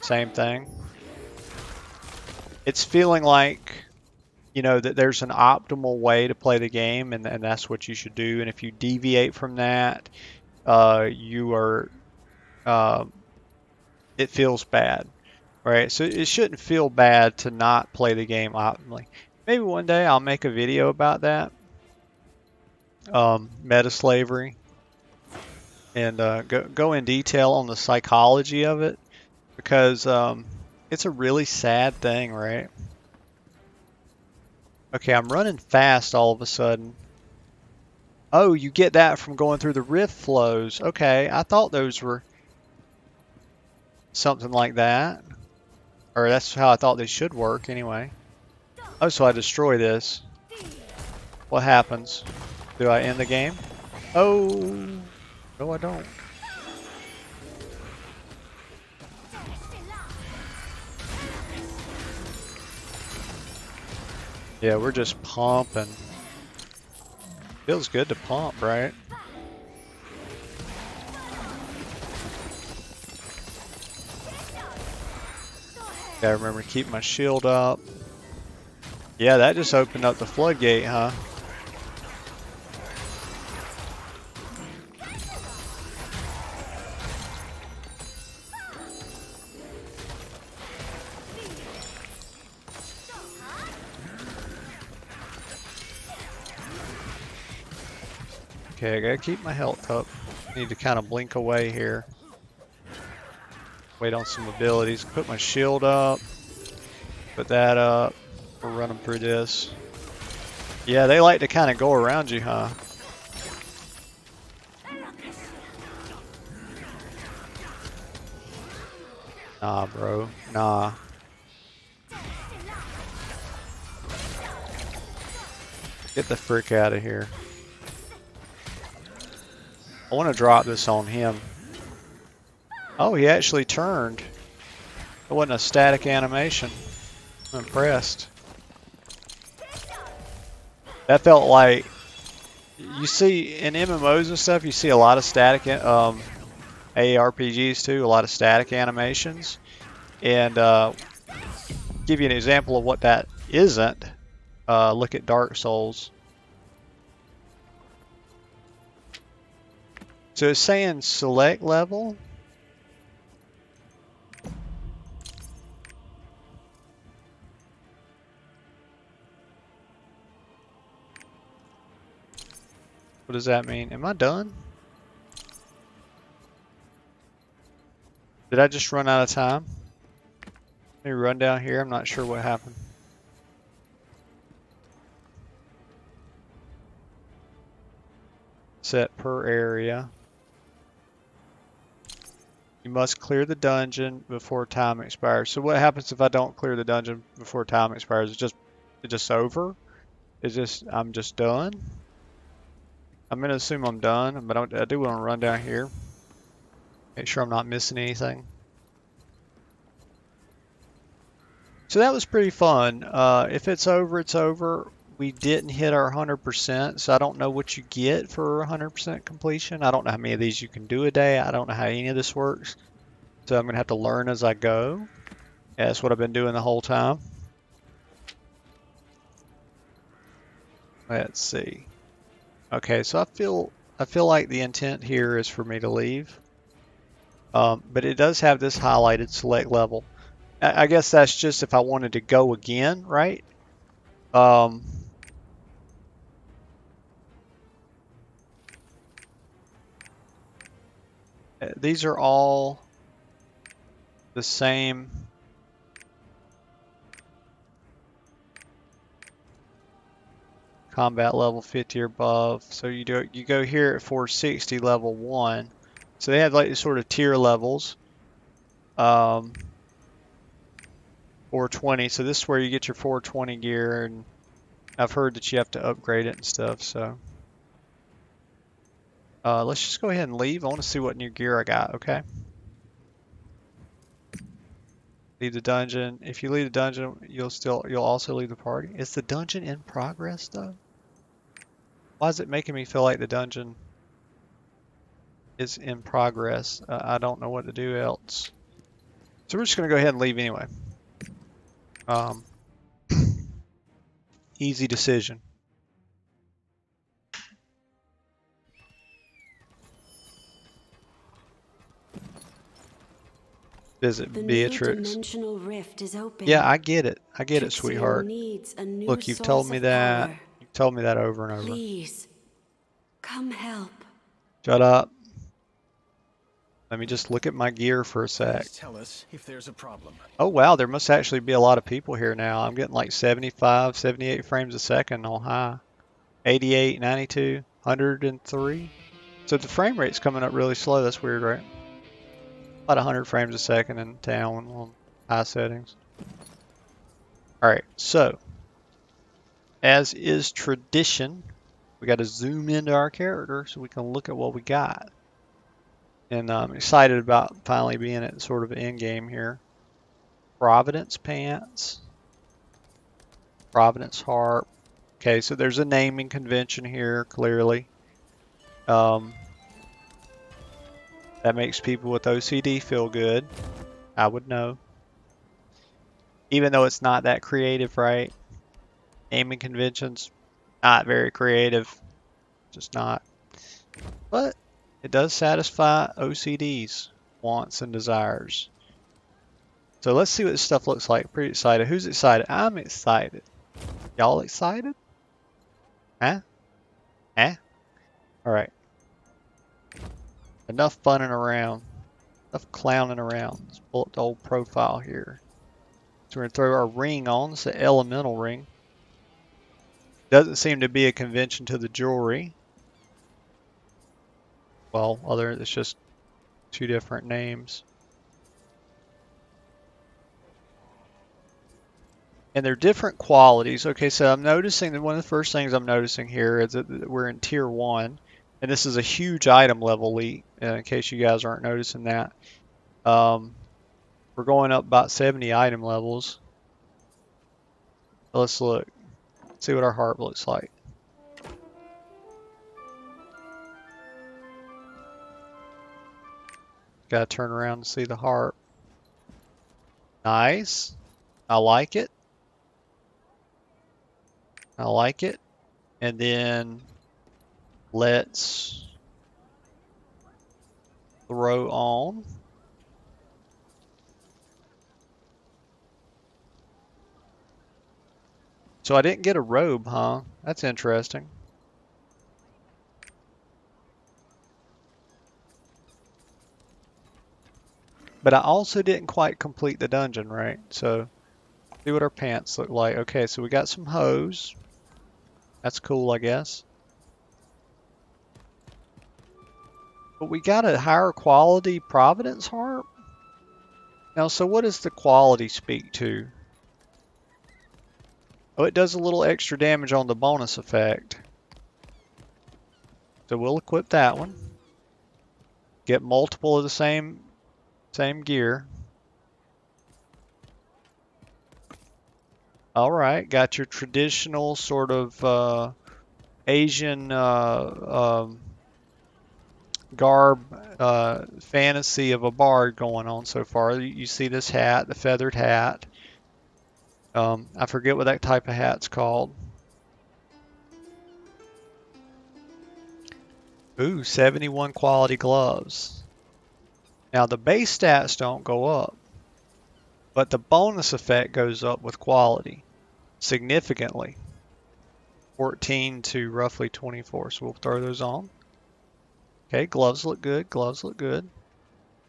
Same thing. It's feeling like, you know, that there's an optimal way to play the game, and that's what you should do. And if you deviate from that, you are, it feels bad, right? So it shouldn't feel bad to not play the game optimally. Maybe one day I'll make a video about that, meta slavery, and go in detail on the psychology of it, because it's a really sad thing, right? Okay, I'm running fast all of a sudden. Oh, you get that from going through the rift flows. Okay, I thought those were... something like that. Or that's how I thought they should work anyway. Oh, so I destroy this. What happens? Do I end the game? Oh, no I don't. Yeah, we're just pumping. Feels good to pump, right? Gotta remember to keep my shield up. Yeah, that just opened up the floodgate, huh? Okay, I gotta keep my health up. Need to kind of blink away here. Wait on some abilities. Put my shield up. Put that up. We're running through this. Yeah, they like to kind of go around you, huh? Nah, bro. Nah. Get the frick out of here. I want to drop this on him. Oh, he actually turned. It wasn't a static animation. I'm impressed. That felt like, you see in MMOs and stuff, you see a lot of static, ARPGs too, a lot of static animations. And give you an example of what that isn't, look at Dark Souls. So it's saying select level. What does that mean? Am I done? Did I just run out of time? Let me run down here. I'm not sure what happened. Set per area. You must clear the dungeon before time expires. So what happens if I don't clear the dungeon before time expires? It's just over? I'm just done? I'm gonna assume I'm done, but I do want to run down here. Make sure I'm not missing anything. So that was pretty fun. If it's over, it's over. We didn't hit our 100%, so I don't know what you get for 100% completion. I don't know how many of these you can do a day. I don't know how any of this works. So I'm gonna have to learn as I go. Yeah, that's what I've been doing the whole time. Let's see. Okay, so I feel like the intent here is for me to leave. But it does have this highlighted select level. I guess that's just if I wanted to go again, right? These are all the same. Combat level 50 or above. So you go here at 460 level 1. So they have like sort of tier levels. 420. So this is where you get your 420 gear, and I've heard that you have to upgrade it and stuff. So let's just go ahead and leave. I want to see what new gear I got. Okay. Leave the dungeon. If you leave the dungeon, you'll also leave the party. Is the dungeon in progress though? Why is it making me feel like the dungeon is in progress? I don't know what to do else. So we're just gonna go ahead and leave anyway. Easy decision. Visit Beatrix. New dimensional rift is open. Yeah, I get it. I get it, Trixion sweetheart. needs a new Look, you've source told me of that. power. You've told me that over and over. Please, come help. Shut up. Let me just look at my gear for a sec. Please tell us if there's a problem. Oh wow, there must actually be a lot of people here now. I'm getting like 75, 78 frames a second on high. 88, 92, 103. So the frame rate's coming up really slow. That's weird, right? about 100 frames a second in town on high settings. Alright, so as is tradition, we got to zoom into our character so we can look at what we got. And I'm excited about finally being at sort of end game here. Providence pants. Providence harp. Okay, so there's a naming convention here, clearly. That makes people with OCD feel good. I would know. Even though it's not that creative, right? Naming conventions, not very creative. Just not. But it does satisfy OCD's wants and desires. So let's see what this stuff looks like. Pretty excited. Who's excited? I'm excited. Y'all excited? Huh? Huh? Alright. Enough funning around. Enough clowning around. Let's pull up the old profile here. So we're going to throw our ring on. It's the elemental ring. Doesn't seem to be a convention to the jewelry. Well, it's just two different names. And they're different qualities. Okay, so I'm noticing that one of the first things I'm noticing here is that we're in tier 1. And this is a huge item level leap, in case you guys aren't noticing that. We're going up about 70 item levels. Let's look. See what our harp looks like. Gotta turn around to see the harp. Nice. I like it. I like it. And then let's throw on. So I didn't get a robe, huh? That's interesting. But I also didn't quite complete the dungeon, right? So, see what our pants look like. Okay, so we got some hose. That's cool, I guess. But we got a higher quality Providence harp. Now, so what does the quality speak to? Oh, it does a little extra damage on the bonus effect. So we'll equip that one. Get multiple of the same gear. All right, got your traditional sort of Asian garb fantasy of a bard going on so far. You see this hat, the feathered hat. I forget what that type of hat's called. Ooh, 71 quality gloves. Now the base stats don't go up, but the bonus effect goes up with quality significantly. 14 to roughly 24, so we'll throw those on. Okay, gloves look good, gloves look good.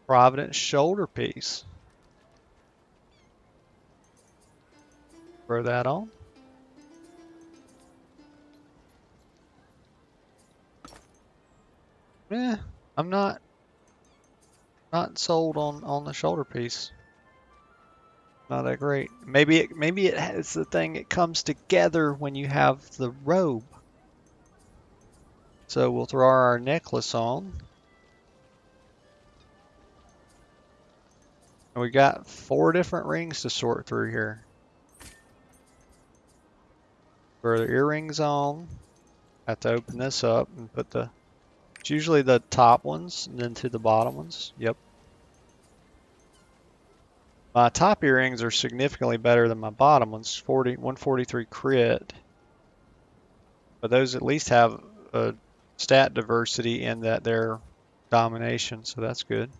Providence shoulder piece. Throw that on. Yeah, I'm not sold on the shoulder piece. Not that great. Maybe it has the thing. It comes together when you have the robe. So we'll throw our necklace on. And we got 4 different rings to sort through here. Throw the earrings on. Have to open this up and put it's usually the top ones and then to the bottom ones. Yep. My top earrings are significantly better than my bottom ones. 143 crit. But those at least have a stat diversity in that they're domination, so that's good.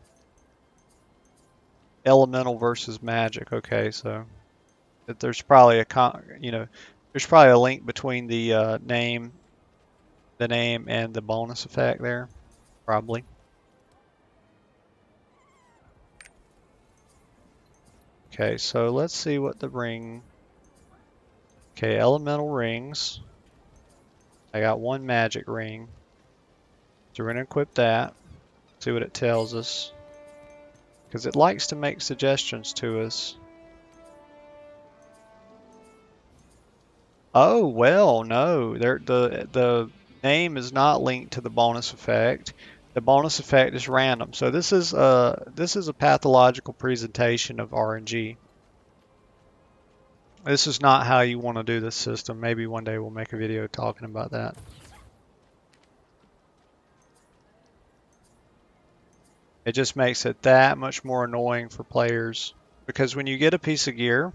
Elemental versus magic. Okay, so there's probably there's probably a link between the name and the bonus effect there, probably. Okay, so let's see what the ring. Okay, elemental rings. I got 1 magic ring. So we're gonna equip that. See what it tells us. because it likes to make suggestions to us. Oh, well, no, the name is not linked to the bonus effect. The bonus effect is random. So this is a pathological presentation of RNG. This is not how you want to do this system. Maybe one day we'll make a video talking about that. It just makes it that much more annoying for players, because when you get a piece of gear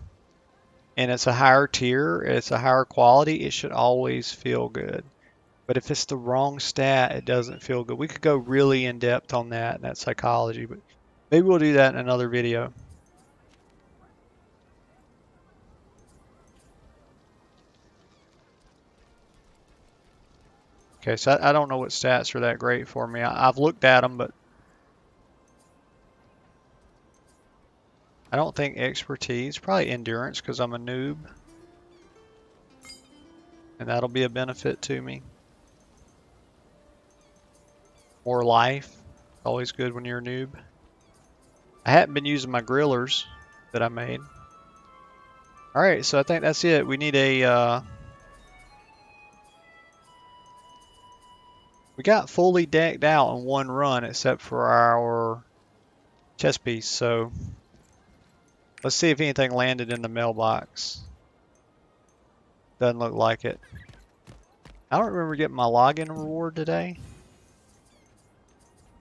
and it's a higher tier, it's a higher quality, it should always feel good. But if it's the wrong stat, it doesn't feel good. We could go really in depth on that psychology, but maybe we'll do that in another video. Okay, so I don't know what stats are that great for me. I've looked at them, but I don't think expertise, probably endurance because I'm a noob. And that'll be a benefit to me. More life, always good when you're a noob. I haven't been using my grillers that I made. Alright, so I think that's it. We need a... we got fully decked out in one run except for our chest piece, so let's see if anything landed in the mailbox. Doesn't look like it. I don't remember getting my login reward today.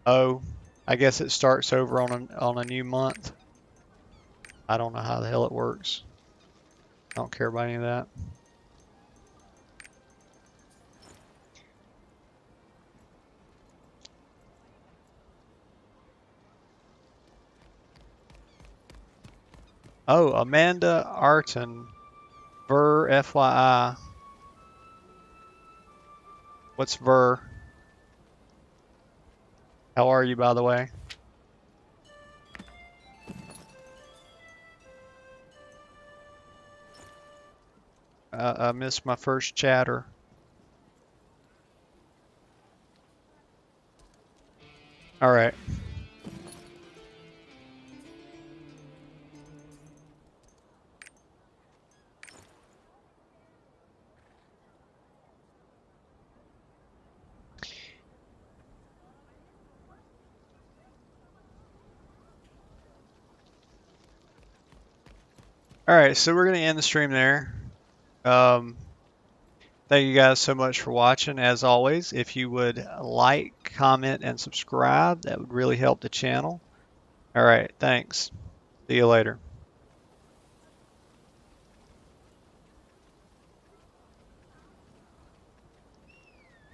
Oh, I guess it starts over on a new month. I don't know how the hell it works. I don't care about any of that. Oh, Amanda Arton. Ver FYI. What's Ver? How are you, by the way? I missed my first chatter. All right. All right, so we're going to end the stream there. Thank you guys so much for watching. As always, if you would like, comment, and subscribe, that would really help the channel. All right, thanks. See you later.